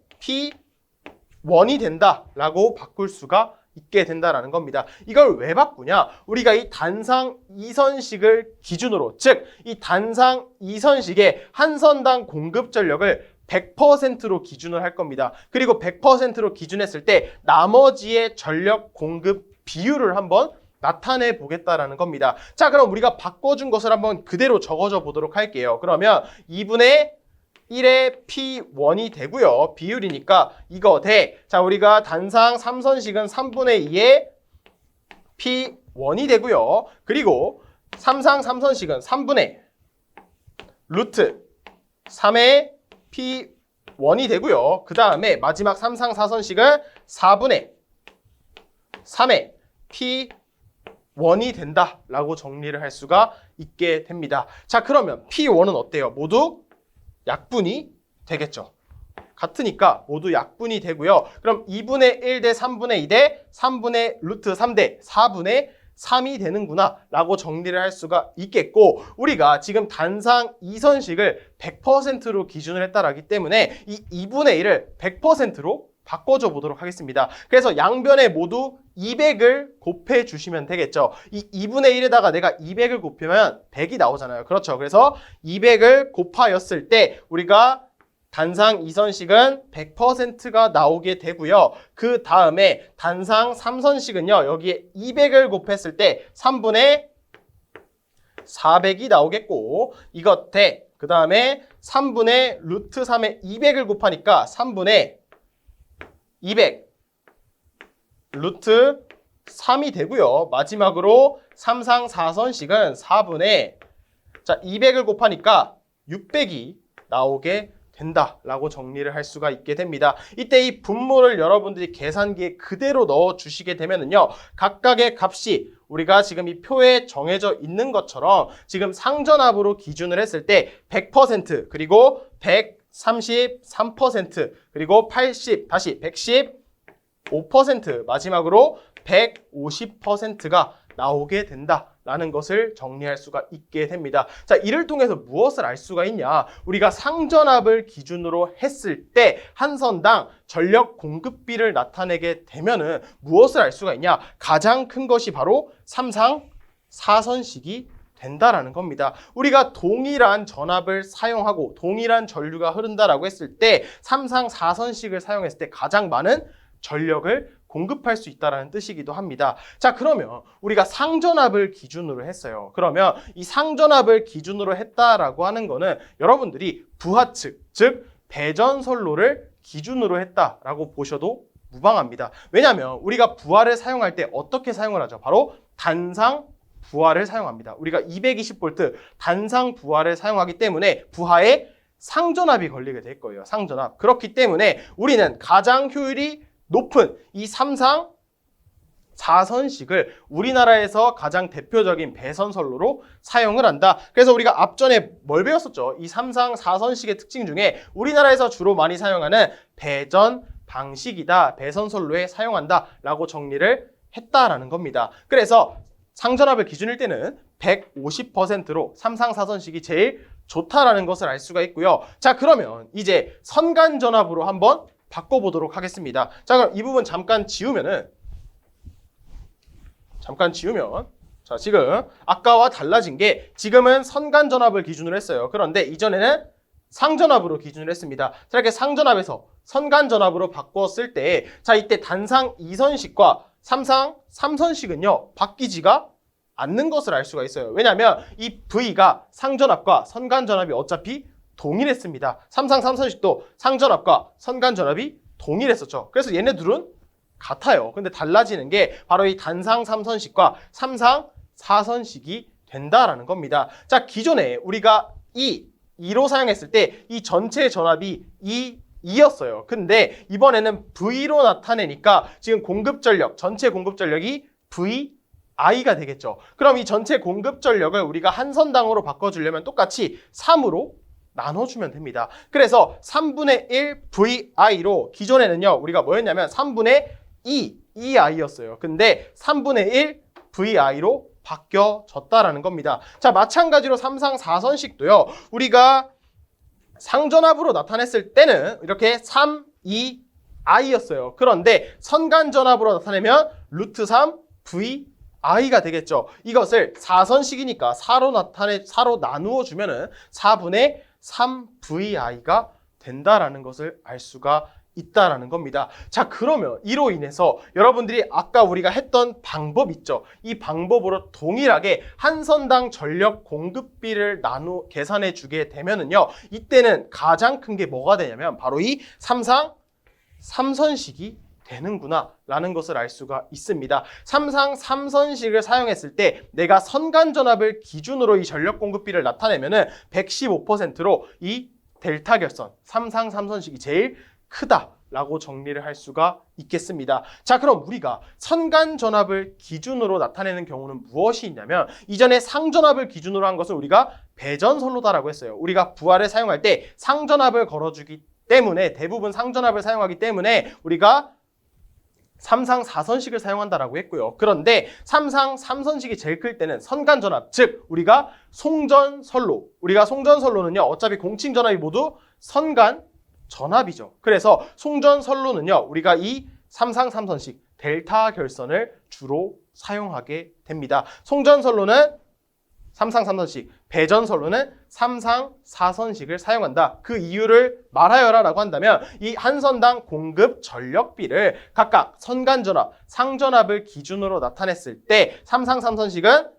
P1이 된다라고 바꿀 수가 있게 된다라는 겁니다. 이걸 왜 바꾸냐? 우리가 이 단상 2선식을 기준으로, 즉 이 단상 2선식의 한 선당 공급 전력을 100%로 기준을 할 겁니다. 그리고 100%로 기준했을 때 나머지의 전력 공급 비율을 한번 나타내 보겠다라는 겁니다. 자, 그럼 우리가 바꿔준 것을 한번 그대로 적어줘 보도록 할게요. 그러면 2분의 1의 P1이 되고요. 비율이니까 이거 대. 자, 우리가 단상 3선식은 3분의 2의 P1이 되고요. 그리고 삼상 3선식은 3분의 루트 3의 P1이 되고요. 그 다음에 마지막 삼상 4선식은 4분의 3의 P1이 된다라고 정리를 할 수가 있게 됩니다. 자, 그러면 P1은 어때요? 모두 약분이 되겠죠. 같으니까 모두 약분이 되고요. 그럼 2분의 1 대 3분의 2 대 3분의 루트 3 대 4분의 3이 되는구나 라고 정리를 할 수가 있겠고, 우리가 지금 단상 이선식을 100%로 기준을 했다라기 때문에 이 2분의 1을 100%로 바꿔줘 보도록 하겠습니다. 그래서 양변에 모두 200을 곱해 주시면 되겠죠. 이 2분의 1에다가 내가 200을 곱히면 100이 나오잖아요. 그렇죠. 그래서 200을 곱하였을 때 우리가 단상 이선식은 100%가 나오게 되고요. 그 다음에 단상 3선식은요. 여기에 200을 곱했을 때 3분의 400이 나오겠고, 이것 대 그 다음에 3분의 루트 3에 200을 곱하니까 3분의 200 루트 3이 되고요. 마지막으로 3상 4선식은 4분의 200을 곱하니까 600이 나오게 된다라고 정리를 할 수가 있게 됩니다. 이때 이 분모를 여러분들이 계산기에 그대로 넣어 주시게 되면은요, 각각의 값이 우리가 지금 이 표에 정해져 있는 것처럼 지금 상전압으로 기준을 했을 때 100% 그리고 133% 그리고 80 다시 115% 마지막으로 150%가 나오게 된다라는 것을 정리할 수가 있게 됩니다. 자, 이를 통해서 무엇을 알 수가 있냐? 우리가 상전압을 기준으로 했을 때 한 선당 전력 공급비를 나타내게 되면은 무엇을 알 수가 있냐? 가장 큰 것이 바로 3상 4선식이 된다라는 겁니다. 우리가 동일한 전압을 사용하고 동일한 전류가 흐른다라고 했을 때 3상 4선식을 사용했을 때 가장 많은 전력을 공급할 수 있다는 뜻이기도 합니다. 자, 그러면 우리가 상전압을 기준으로 했어요. 그러면 이 상전압을 기준으로 했다라고 하는 거는 여러분들이 부하측, 즉 배전선로를 기준으로 했다라고 보셔도 무방합니다. 왜냐하면 우리가 부하를 사용할 때 어떻게 사용을 하죠? 바로 단상 부하를 사용합니다. 우리가 220V 단상 부하를 사용하기 때문에 부하에 상전압이 걸리게 될 거예요. 상전압. 그렇기 때문에 우리는 가장 효율이 높은 이 3상 4선식을 우리나라에서 가장 대표적인 배선선로로 사용을 한다. 그래서 우리가 앞전에 뭘 배웠었죠? 이 3상 4선식의 특징 중에 우리나라에서 주로 많이 사용하는 배전 방식이다. 배선선로에 사용한다 라고 정리를 했다라는 겁니다. 그래서 상전압을 기준일 때는 150%로 3상 4선식이 제일 좋다라는 것을 알 수가 있고요. 자, 그러면 이제 선간전압으로 한번 바꿔보도록 하겠습니다. 자, 그럼 이 부분 잠깐 지우면 자, 지금 아까와 달라진 게 지금은 선간전압을 기준으로 했어요. 그런데 이전에는 상전압으로 기준을 했습니다. 자, 이렇게 상전압에서 선간전압으로 바꿨을 때 자, 이때 단상 2선식과 3상 3선식은요 바뀌지가 않는 것을 알 수가 있어요. 왜냐하면 이 V가 상전압과 선간전압이 어차피 동일했습니다. 3상 3선식도 상전압과 선간전압이 동일했었죠. 그래서 얘네들은 같아요. 근데 달라지는 게 바로 이 단상 3선식과 3상 4선식이 된다라는 겁니다. 자, 기존에 우리가 2로 사용했을 때 이 전체 전압이 2였어요. 근데 이번에는 V로 나타내니까 지금 공급전력, 전체 공급전력이 VI가 되겠죠. 그럼 이 전체 공급전력을 우리가 한 선당으로 바꿔주려면 똑같이 3으로 나눠주면 됩니다. 그래서 3분의 1 VI로 기존에는요 우리가 뭐였냐면 3분의 2I였어요. 근데 3분의 1 VI로 바뀌어졌다라는 겁니다. 자, 마찬가지로 3상 4선식도요 우리가 상전압으로 나타냈을 때는 이렇게 3, 2, I였어요. 그런데 선간전압으로 나타내면 루트 3 VI가 되겠죠. 이것을 4선식이니까 4로 나누어 주면은 4분의 3VI가 된다라는 것을 알 수가 있다라는 겁니다. 자, 그러면 이로 인해서 여러분들이 아까 우리가 했던 방법 있죠. 이 방법으로 동일하게 한 선당 전력 공급비를 계산해 주게 되면은요. 이때는 가장 큰 게 뭐가 되냐면 바로 이 3상 3선식이 되는구나 라는 것을 알 수가 있습니다. 3상 3선식을 사용했을 때 내가 선간전압을 기준으로 이 전력 공급비를 나타내면은 115%로 이 델타 결선 3상 3선식이 제일 크다 라고 정리를 할 수가 있겠습니다. 자, 그럼 우리가 선간전압을 기준으로 나타내는 경우는 무엇이 있냐면 이전에 상전압을 기준으로 한 것을 우리가 배전선로다라고 했어요. 우리가 부하를 사용할 때 상전압을 걸어주기 때문에 대부분 상전압을 사용하기 때문에 우리가 3상 4선식을 사용한다라고 했고요. 그런데 3상 3선식이 제일 클 때는 선간전압, 즉 우리가 송전선로, 우리가 송전선로는요 어차피 공칭전압이 모두 선간전압이죠. 그래서 송전선로는요 우리가 이 3상 3선식 델타 결선을 주로 사용하게 됩니다. 송전선로는 3상 3선식, 배전선로는 3상 4선식을 사용한다. 그 이유를 말하여라 라고 한다면 이 한 선당 공급 전력비를 각각 선간전압, 상전압을 기준으로 나타냈을 때 3상 3선식은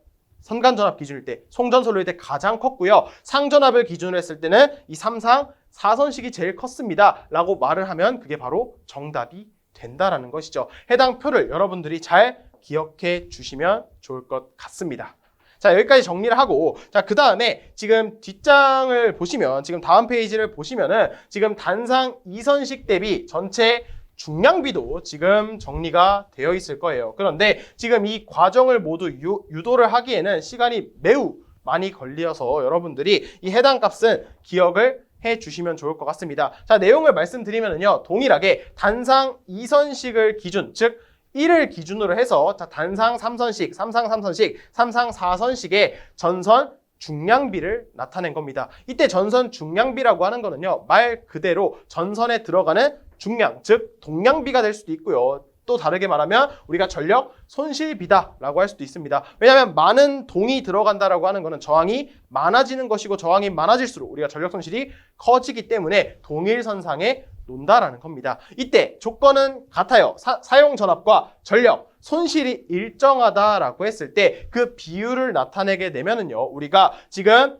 선간전압 기준일 때, 송전선로일 때 가장 컸고요. 상전압을 기준으로 했을 때는 이 3상 4선식이 제일 컸습니다. 라고 말을 하면 그게 바로 정답이 된다라는 것이죠. 해당 표를 여러분들이 잘 기억해 주시면 좋을 것 같습니다. 자, 여기까지 정리를 하고, 자, 그 다음에 지금 뒷장을 보시면, 지금 다음 페이지를 보시면은 지금 단상 2선식 대비 전체 중량비도 지금 정리가 되어 있을 거예요. 그런데 지금 이 과정을 모두 유도를 하기에는 시간이 매우 많이 걸려서 여러분들이 이 해당 값은 기억을 해 주시면 좋을 것 같습니다. 자, 내용을 말씀드리면은요, 동일하게 단상 2선식을 기준, 즉 1을 기준으로 해서 단상 3선식, 3상 3선식, 3상 4선식의 전선 중량비를 나타낸 겁니다. 이때 전선 중량비라고 하는 거는요, 말 그대로 전선에 들어가는 중량, 즉 동량비가 될 수도 있고요. 또 다르게 말하면 우리가 전력 손실비다라고 할 수도 있습니다. 왜냐하면 많은 동이 들어간다라고 하는 거는 저항이 많아지는 것이고 저항이 많아질수록 우리가 전력 손실이 커지기 때문에 동일선상에 논다라는 겁니다. 이때 조건은 같아요. 사용 전압과 전력, 손실이 일정하다라고 했을 때 그 비율을 나타내게 되면은요, 우리가 지금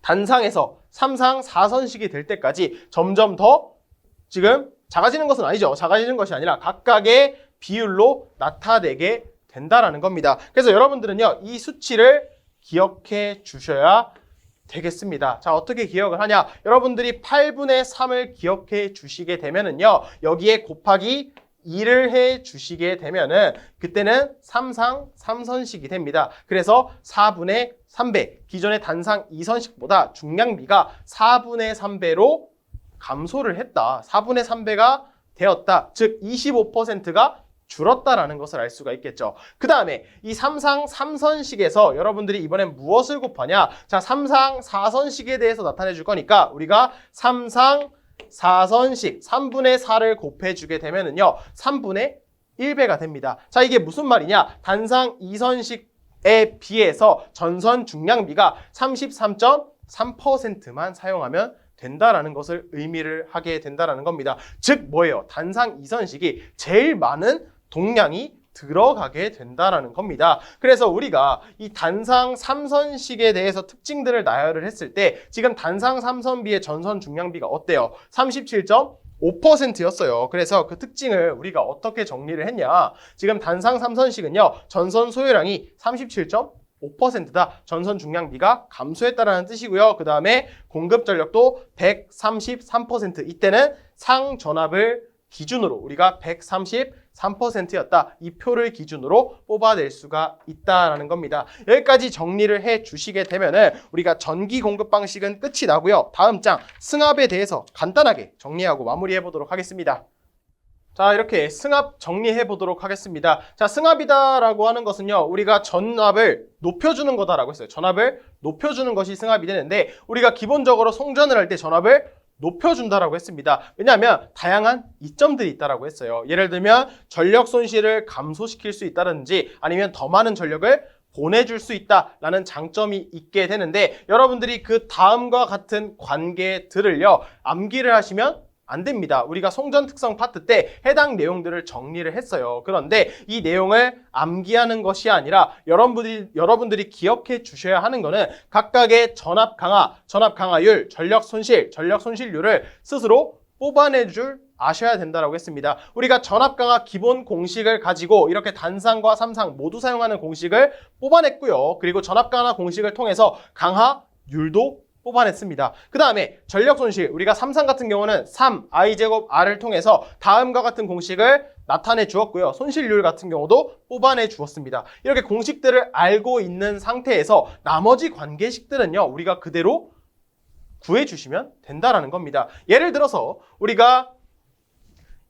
단상에서 3상 4선식이 될 때까지 점점 더 지금 작아지는 것은 아니죠. 작아지는 것이 아니라 각각의 비율로 나타내게 된다라는 겁니다. 그래서 여러분들은요, 이 수치를 기억해 주셔야 되겠습니다. 자, 어떻게 기억을 하냐? 여러분들이 8분의 3을 기억해 주시게 되면은요, 여기에 곱하기 2를 해 주시게 되면은 그때는 3상 3선식이 됩니다. 그래서 4분의 3배, 기존의 단상 2선식보다 중량비가 4분의 3배로 감소를 했다. 4분의 3배가 되었다. 즉 25%가 줄었다라는 것을 알 수가 있겠죠. 그 다음에 이 3상 3선식에서 여러분들이 이번엔 무엇을 곱하냐? 자, 3상 4선식에 대해서 나타내 줄 거니까 우리가 3상 4선식 3분의 4를 곱해주게 되면은요, 3분의 1배가 됩니다. 자, 이게 무슨 말이냐? 단상 2선식에 비해서 전선 중량비가 33.3%만 사용하면 된다라는 것을 의미를 하게 된다라는 겁니다. 즉 뭐예요? 단상 2선식이 제일 많은 동량이 들어가게 된다라는 겁니다. 그래서 우리가 이 단상 3선식에 대해서 특징들을 나열을 했을 때 지금 단상 3선비의 전선 중량비가 어때요? 37.5%였어요. 그래서 그 특징을 우리가 어떻게 정리를 했냐? 지금 단상 3선식은요, 전선 소요량이 37.5%다. 전선 중량비가 감소했다라는 뜻이고요. 그 다음에 공급 전력도 133%. 이때는 상전압을 기준으로 우리가 133%였다. 이 표를 기준으로 뽑아낼 수가 있다라는 겁니다. 여기까지 정리를 해 주시게 되면은 우리가 전기 공급 방식은 끝이 나고요. 다음 장 승합에 대해서 간단하게 정리하고 마무리해 보도록 하겠습니다. 자, 이렇게 승합 정리해 보도록 하겠습니다. 자, 승합이다라고 하는 것은요, 우리가 전압을 높여주는 거다라고 했어요. 전압을 높여주는 것이 승합이 되는데 우리가 기본적으로 송전을 할 때 전압을 높여준다라고 했습니다. 왜냐하면 다양한 이점들이 있다라고 했어요. 예를 들면 전력 손실을 감소시킬 수 있다든지 아니면 더 많은 전력을 보내줄 수 있다라는 장점이 있게 되는데 여러분들이 그 다음과 같은 관계들을요, 암기를 하시면 안 됩니다. 우리가 송전 특성 파트 때 해당 내용들을 정리를 했어요. 그런데 이 내용을 암기하는 것이 아니라 여러분들이 기억해 주셔야 하는 거는 각각의 전압 강화, 전압 강화율, 전력 손실, 전력 손실률을 스스로 뽑아내 줄 아셔야 된다라고 했습니다. 우리가 전압 강화 기본 공식을 가지고 이렇게 단상과 3상 모두 사용하는 공식을 뽑아냈고요. 그리고 전압 강화 공식을 통해서 강화율도 뽑아냈습니다. 그 다음에 전력 손실, 우리가 삼상 같은 경우는 3i제곱 r을 통해서 다음과 같은 공식을 나타내 주었고요. 손실률 같은 경우도 뽑아내 주었습니다. 이렇게 공식들을 알고 있는 상태에서 나머지 관계식들은요, 우리가 그대로 구해주시면 된다라는 겁니다. 예를 들어서 우리가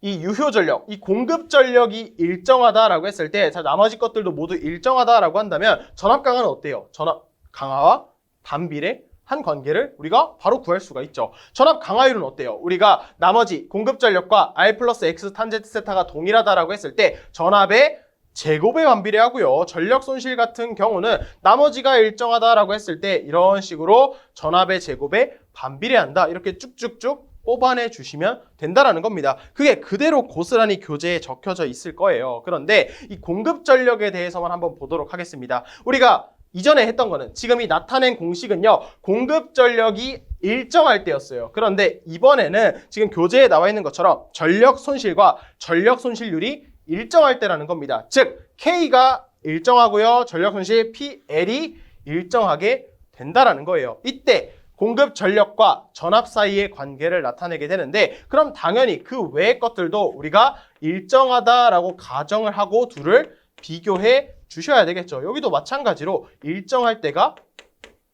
이 유효 전력, 이 공급 전력이 일정하다라고 했을 때, 자, 나머지 것들도 모두 일정하다라고 한다면 전압 강화는 어때요? 전압 강화와 반비례 한 관계를 우리가 바로 구할 수가 있죠. 전압 강화율은 어때요? 우리가 나머지 공급 전력과 R 플러스 X 탄 Z 세타가 동일하다라고 했을 때 전압의 제곱에 반비례하고요. 전력 손실 같은 경우는 나머지가 일정하다라고 했을 때 이런 식으로 전압의 제곱에 반비례한다. 이렇게 쭉쭉쭉 뽑아내 주시면 된다라는 겁니다. 그게 그대로 고스란히 교재에 적혀져 있을 거예요. 그런데 이 공급 전력에 대해서만 한번 보도록 하겠습니다. 우리가 이전에 했던 거는 지금 이 나타낸 공식은요, 공급 전력이 일정할 때였어요. 그런데 이번에는 지금 교재에 나와 있는 것처럼 전력 손실과 전력 손실률이 일정할 때라는 겁니다. 즉 K가 일정하고요, 전력 손실 PL이 일정하게 된다라는 거예요. 이때 공급 전력과 전압 사이의 관계를 나타내게 되는데, 그럼 당연히 그 외의 것들도 우리가 일정하다라고 가정을 하고 둘을 비교해 주셔야 되겠죠. 여기도 마찬가지로 일정할 때가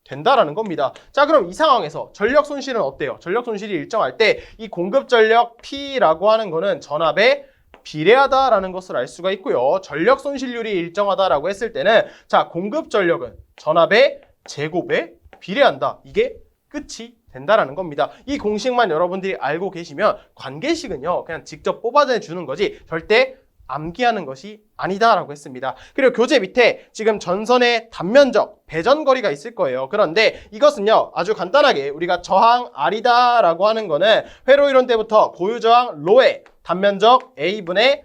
된다라는 겁니다. 자, 그럼 이 상황에서 전력 손실은 어때요? 전력 손실이 일정할 때 이 공급 전력 P라고 하는 거는 전압에 비례하다라는 것을 알 수가 있고요. 전력 손실률이 일정하다라고 했을 때는, 자, 공급 전력은 전압의 제곱에 비례한다. 이게 끝이 된다라는 겁니다. 이 공식만 여러분들이 알고 계시면 관계식은요, 그냥 직접 뽑아내 주는 거지 절대 암기하는 것이 아니다라고 했습니다. 그리고 교재 밑에 지금 전선의 단면적 배전거리가 있을 거예요. 그런데 이것은요, 아주 간단하게 우리가 저항 R이다라고 하는 거는 회로 이론 때부터 고유저항 로의 단면적 A분의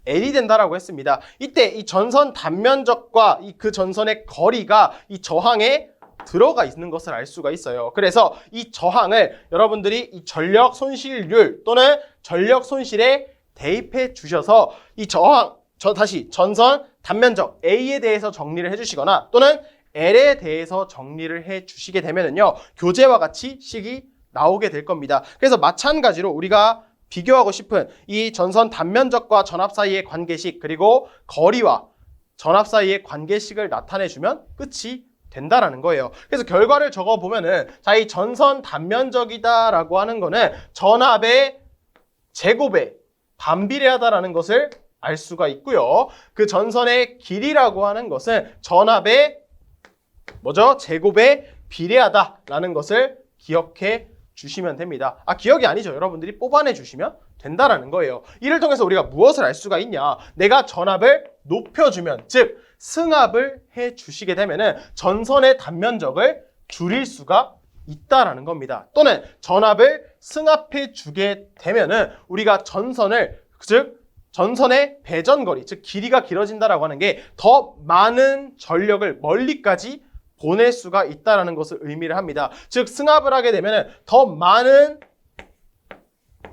L이 된다라고 했습니다. 이때 이 전선 단면적과 그 전선의 거리가 이 저항에 들어가 있는 것을 알 수가 있어요. 그래서 이 저항을 여러분들이 이 전력 손실률 또는 전력 손실에 대입해 주셔서 이 저항, 다시 전선 단면적 A에 대해서 정리를 해주시거나 또는 L에 대해서 정리를 해 주시게 되면은요, 교재와 같이 식이 나오게 될 겁니다. 그래서 마찬가지로 우리가 비교하고 싶은 이 전선 단면적과 전압 사이의 관계식, 그리고 거리와 전압 사이의 관계식을 나타내 주면 끝이 된다라는 거예요. 그래서 결과를 적어 보면은, 자, 이 전선 단면적이다라고 하는 거는 전압의 제곱에 반비례하다라는 것을 알 수가 있고요. 그 전선의 길이라고 하는 것은 전압의 제곱에 비례하다라는 것을 기억해 주시면 됩니다. 기억이 아니죠. 여러분들이 뽑아내 주시면 된다라는 거예요. 이를 통해서 우리가 무엇을 알 수가 있냐? 내가 전압을 높여주면, 즉 승합을 해 주시게 되면은 전선의 단면적을 줄일 수가 있다라는 겁니다. 또는 전압을 승합해 주게 되면은 우리가 전선을, 즉 전선의 배전거리, 즉 길이가 길어진다라고 하는 게 더 많은 전력을 멀리까지 보낼 수가 있다라는 것을 의미를 합니다. 즉 승합을 하게 되면은 더 많은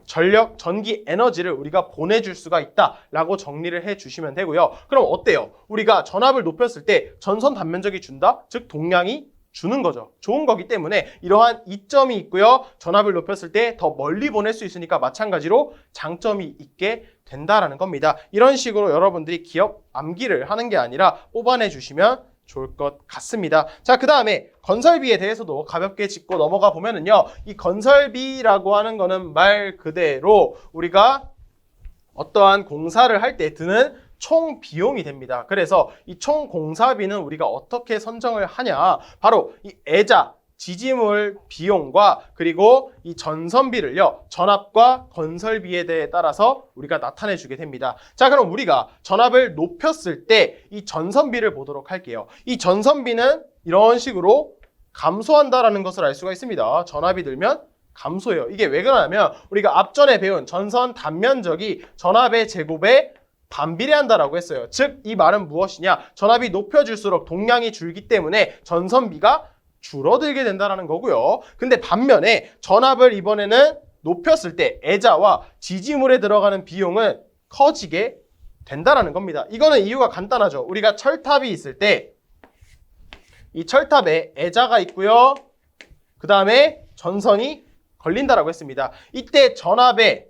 전력, 전기 에너지를 우리가 보내줄 수가 있다라고 정리를 해주시면 되고요. 그럼 어때요? 우리가 전압을 높였을 때 전선 단면적이 준다? 즉 동량이 주는 거죠. 좋은 거기 때문에 이러한 이점이 있고요. 전압을 높였을 때 더 멀리 보낼 수 있으니까 마찬가지로 장점이 있게 된다라는 겁니다. 이런 식으로 여러분들이 기억 암기를 하는 게 아니라 뽑아내 주시면 좋을 것 같습니다. 자, 그 다음에 건설비에 대해서도 가볍게 짚고 넘어가 보면은요, 이 건설비라고 하는 거는 말 그대로 우리가 어떠한 공사를 할 때 드는 총 비용이 됩니다. 그래서 이 총 공사비는 우리가 어떻게 선정을 하냐? 바로 이 애자, 지지물 비용과 그리고 이 전선비를요, 전압과 건설비에 대해 따라서 우리가 나타내 주게 됩니다. 자, 그럼 우리가 전압을 높였을 때 이 전선비를 보도록 할게요. 이 전선비는 이런 식으로 감소한다라는 것을 알 수가 있습니다. 전압이 늘면 감소해요. 이게 왜 그러냐면 우리가 앞전에 배운 전선 단면적이 전압의 제곱에 반비례한다라고 했어요. 즉 이 말은 무엇이냐? 전압이 높여질수록 동량이 줄기 때문에 전선비가 줄어들게 된다는 거고요. 근데 반면에 전압을 이번에는 높였을 때 애자와 지지물에 들어가는 비용은 커지게 된다는 겁니다. 이거는 이유가 간단하죠. 우리가 철탑이 있을 때 이 철탑에 애자가 있고요, 그 다음에 전선이 걸린다라고 했습니다. 이때 전압에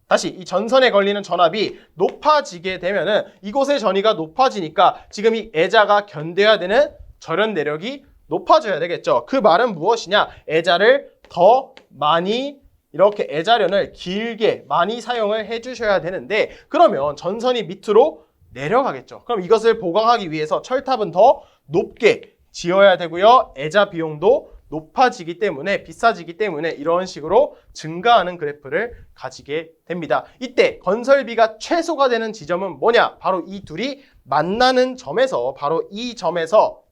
다시 이 전선에 걸리는 전압이 높아지게 되면은 이곳의 전위가 높아지니까 지금 이 애자가 견뎌야 되는 절연 내력이 높아져야 되겠죠. 그 말은 무엇이냐? 애자를 더 많이 이렇게 애자련을 길게 많이 사용을 해주셔야 되는데 그러면 전선이 밑으로 내려가겠죠. 그럼 이것을 보강하기 위해서 철탑은 더 높게 지어야 되고요. 애자 비용도 높아지기 때문에 비싸지기 때문에 이런 식으로 증가하는 그래프를 가지게 됩니다. 이때 건설비가 최소가 되는 지점은 뭐냐? 바로 이 둘이 만나는 점에서 바로 이 점에서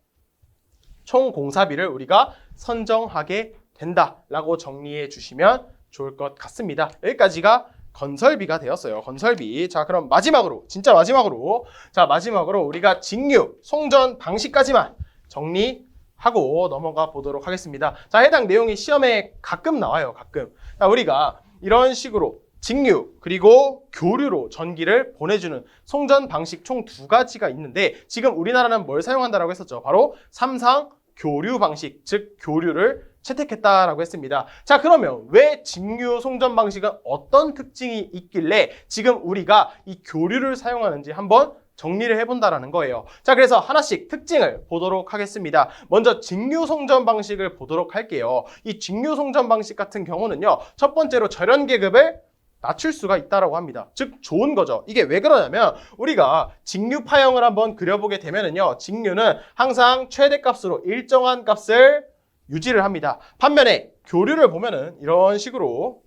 총 공사비를 우리가 선정하게 된다라고 정리해 주시면 좋을 것 같습니다. 여기까지가 건설비가 되었어요. 건설비. 자, 그럼 마지막으로 진짜 마지막으로 우리가 직류, 송전 방식까지만 정리하고 넘어가 보도록 하겠습니다. 자, 해당 내용이 시험에 가끔 나와요. 가끔. 자, 우리가 이런 식으로 직류 그리고 교류로 전기를 보내주는 송전 방식 총 두 가지가 있는데 지금 우리나라는 뭘 사용한다라고 했었죠? 바로 삼상 교류 방식, 즉 교류를 채택했다라고 했습니다. 자, 그러면 왜 직류 송전 방식은 어떤 특징이 있길래 지금 우리가 이 교류를 사용하는지 한번 정리를 해본다라는 거예요. 자, 그래서 하나씩 특징을 보도록 하겠습니다. 먼저 직류 송전 방식을 보도록 할게요. 이 직류 송전 방식 같은 경우는요, 첫 번째로 절연 계급을 낮출 수가 있다라고 합니다. 즉 좋은 거죠. 이게 왜 그러냐면 우리가 직류 파형을 한번 그려보게 되면은요, 직류는 항상 최대값으로 일정한 값을 유지를 합니다. 반면에 교류를 보면은 이런 식으로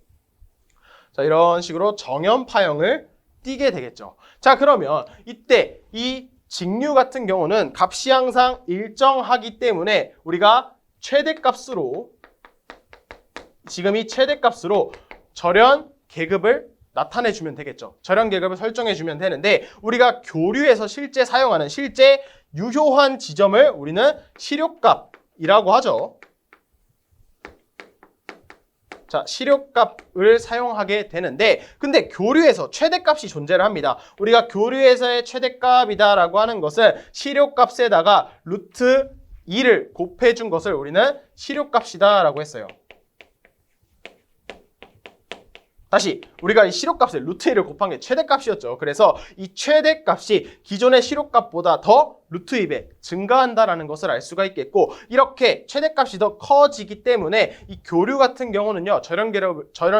정연 파형을 띠게 되겠죠. 자, 그러면 이때 이 직류 같은 경우는 값이 항상 일정하기 때문에 우리가 최대값으로 지금 이 최대값으로 절연 계급을 나타내주면 되겠죠. 절연 계급을 설정해주면 되는데 우리가 교류에서 실제 사용하는 실제 유효한 지점을 우리는 시료값이라고 하죠. 자, 시료값을 사용하게 되는데 근데 교류에서 최대값이 존재를 합니다. 우리가 교류에서의 최대값이다라고 하는 것은 시료값에다가 루트 2를 곱해준 것을 우리는 시료값이다라고 했어요. 다시 우리가 이 시료값을 루트 2를 곱한 게 최대값이었죠. 그래서 이 최대값이 기존의 시료값보다 더 루트 2배 증가한다라는 것을 알 수가 있겠고 이렇게 최대값이 더 커지기 때문에 이 교류 같은 경우는요. 절연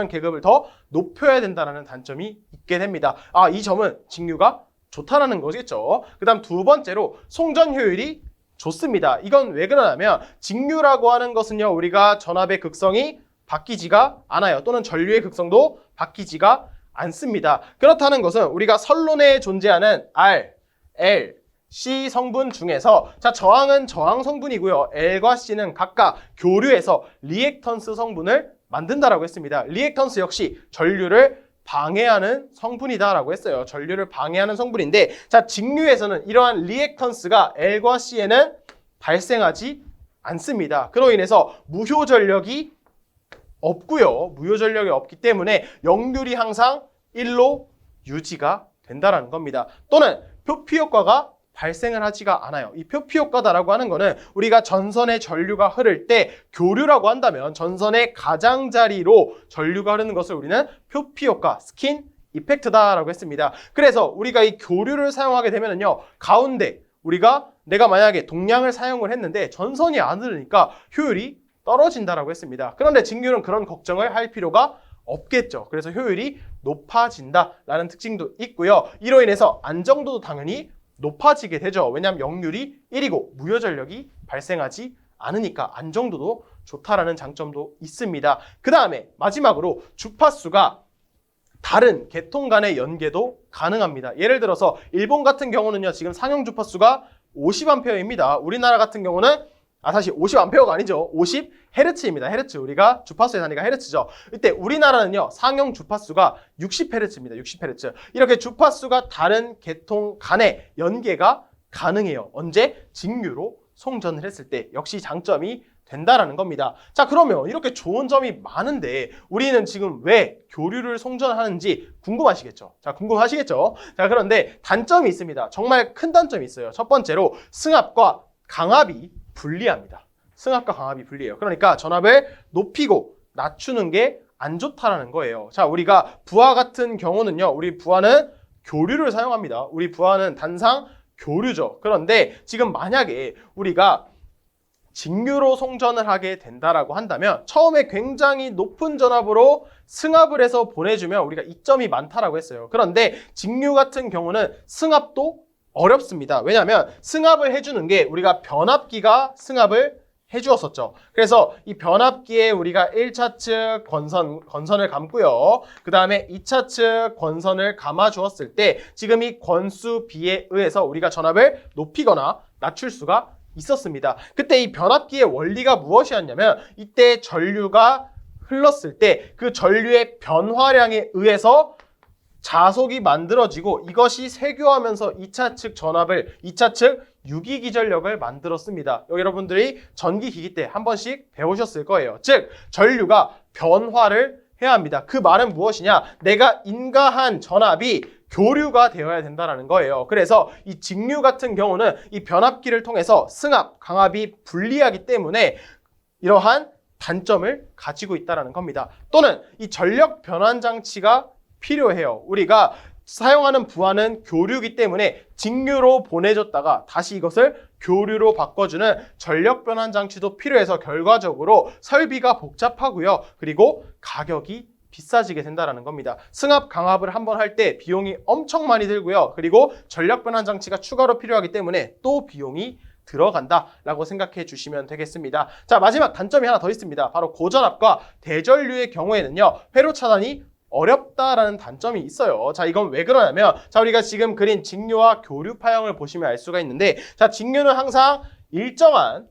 계급을 더 높여야 된다는 단점이 있게 됩니다. 아, 이 점은 직류가 좋다라는 거겠죠. 그 다음 두 번째로 송전 효율이 좋습니다. 이건 왜 그러냐면 직류라고 하는 것은요. 우리가 전압의 극성이 바뀌지가 않아요. 또는 전류의 극성도 바뀌지가 않습니다. 그렇다는 것은 우리가 선론에 존재하는 R, L, C 성분 중에서 자, 저항은 저항 성분이고요. L과 C는 각각 교류해서 리액턴스 성분을 만든다라고 했습니다. 리액턴스 역시 전류를 방해하는 성분이다라고 했어요. 전류를 방해하는 성분인데 자, 직류에서는 이러한 리액턴스가 L과 C에는 발생하지 않습니다. 그로 인해서 무효 전력이 없고요. 무효 전력이 없기 때문에 역률이 항상 1로 유지가 된다는 겁니다. 또는 표피 효과가 발생을 하지가 않아요. 이 표피 효과다라고 하는 거는 우리가 전선에 전류가 흐를 때 교류라고 한다면 전선의 가장자리로 전류가 흐르는 것을 우리는 표피 효과, 스킨 이펙트다라고 했습니다. 그래서 우리가 이 교류를 사용하게 되면요. 가운데 내가 만약에 동량을 사용을 했는데 전선이 안 흐르니까 효율이 떨어진다라고 했습니다. 그런데 직류는 그런 걱정을 할 필요가 없겠죠. 그래서 효율이 높아진다라는 특징도 있고요. 이로 인해서 안정도도 당연히 높아지게 되죠. 왜냐하면 역률이 1이고 무효 전력이 발생하지 않으니까 안정도도 좋다라는 장점도 있습니다. 그 다음에 마지막으로 주파수가 다른 계통 간의 연계도 가능합니다. 예를 들어서 일본 같은 경우는요. 지금 상용 주파수가 50A입니다. 우리나라 같은 경우는 사실 50A가 아니죠. 50Hz입니다. 헤르츠. 우리가 주파수의 단위가 헤르츠죠. 이때 우리나라는요. 상용 주파수가 60Hz입니다. 60Hz. 이렇게 주파수가 다른 계통 간의 연계가 가능해요. 언제? 직류로 송전을 했을 때 역시 장점이 된다라는 겁니다. 자, 그러면 이렇게 좋은 점이 많은데 우리는 지금 왜 교류를 송전하는지 궁금하시겠죠? 자, 궁금하시겠죠? 자, 그런데 단점이 있습니다. 정말 큰 단점이 있어요. 첫 번째로 승합과 강압이 불리합니다. 승합과 강압이 분리해요. 그러니까 전압을 높이고 낮추는 게 안 좋다라는 거예요. 자, 우리가 부하 같은 경우는요. 우리 부하는 교류를 사용합니다. 우리 부하는 단상 교류죠. 그런데 지금 만약에 우리가 직류로 송전을 하게 된다라고 한다면 처음에 굉장히 높은 전압으로 승합을 해서 보내주면 우리가 이점이 많다라고 했어요. 그런데 직류 같은 경우는 승합도 어렵습니다. 왜냐하면 승합을 해주는 게 우리가 변압기가 승합을 해주었었죠. 그래서 이 변압기에 우리가 1차 측 건선을 감고요. 그 다음에 2차 측 건선을 감아 주었을 때 지금 이 권수 B에 의해서 우리가 전압을 높이거나 낮출 수가 있었습니다. 그때 이 변압기의 원리가 무엇이었냐면 이때 전류가 흘렀을 때 그 전류의 변화량에 의해서 자속이 만들어지고 이것이 세교하면서 2차 측 전압을 2차 측 유기기전력을 만들었습니다. 여러분들이 전기기기 때 한 번씩 배우셨을 거예요. 즉 전류가 변화를 해야 합니다. 그 말은 무엇이냐? 내가 인가한 전압이 교류가 되어야 된다는 거예요. 그래서 이 직류 같은 경우는 이 변압기를 통해서 승합, 강압이 분리하기 때문에 이러한 단점을 가지고 있다는 겁니다. 또는 이 전력 변환 장치가 필요해요. 우리가 사용하는 부하는 교류이기 때문에 직류로 보내줬다가 다시 이것을 교류로 바꿔주는 전력 변환 장치도 필요해서 결과적으로 설비가 복잡하고요. 그리고 가격이 비싸지게 된다는 겁니다. 승합, 강압을 한번 할 때 비용이 엄청 많이 들고요. 그리고 전력 변환 장치가 추가로 필요하기 때문에 또 비용이 들어간다라고 생각해 주시면 되겠습니다. 자, 마지막 단점이 하나 더 있습니다. 바로 고전압과 대전류의 경우에는요. 회로 차단이 어렵다라는 단점이 있어요. 자, 이건 왜 그러냐면 자, 우리가 지금 그린 직류와 교류 파형을 보시면 알 수가 있는데 자, 직류는 항상 일정한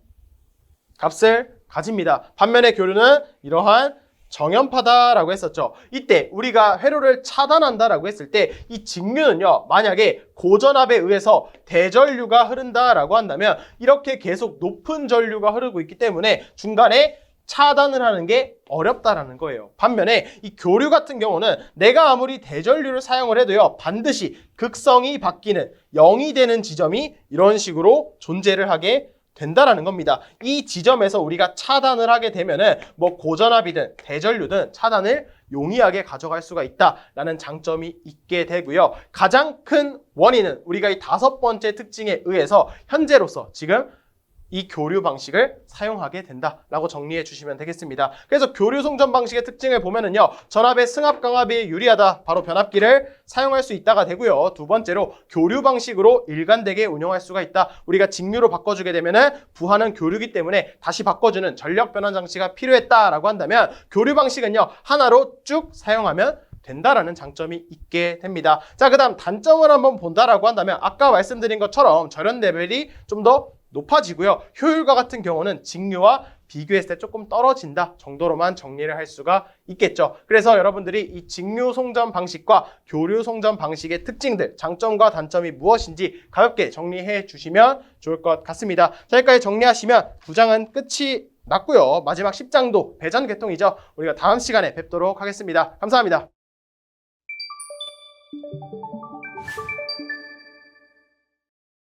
값을 가집니다. 반면에 교류는 이러한 정연파다라고 했었죠. 이때 우리가 회로를 차단한다라고 했을 때 이 직류는요. 만약에 고전압에 의해서 대전류가 흐른다라고 한다면 이렇게 계속 높은 전류가 흐르고 있기 때문에 중간에 차단을 하는 게 어렵다라는 거예요. 반면에 이 교류 같은 경우는 내가 아무리 대전류를 사용을 해도요. 반드시 극성이 바뀌는 0이 되는 지점이 이런 식으로 존재를 하게 된다라는 겁니다. 이 지점에서 우리가 차단을 하게 되면은 뭐 고전압이든 대전류든 차단을 용이하게 가져갈 수가 있다라는 장점이 있게 되고요. 가장 큰 원인은 우리가 이 5번째 특징에 의해서 현재로서 지금 이 교류 방식을 사용하게 된다라고 정리해 주시면 되겠습니다. 그래서 교류 송전 방식의 특징을 보면은요. 전압의 승합 강압이 유리하다. 바로 변압기를 사용할 수 있다가 되고요. 두 번째로 교류 방식으로 일관되게 운영할 수가 있다. 우리가 직류로 바꿔주게 되면은 부하는 교류기 때문에 다시 바꿔주는 전력 변환 장치가 필요했다라고 한다면 교류 방식은요. 하나로 쭉 사용하면 된다라는 장점이 있게 됩니다. 자, 그다음 단점을 한번 본다라고 한다면 아까 말씀드린 것처럼 절연 레벨이 좀 더 높아지고요. 효율과 같은 경우는 직류와 비교했을 때 조금 떨어진다 정도로만 정리를 할 수가 있겠죠. 그래서 여러분들이 이 직류 송전 방식과 교류 송전 방식의 특징들, 장점과 단점이 무엇인지 가볍게 정리해 주시면 좋을 것 같습니다. 자, 여기까지 정리하시면 9장은 끝이 났고요. 마지막 10장도 배전 개통이죠. 우리가 다음 시간에 뵙도록 하겠습니다. 감사합니다.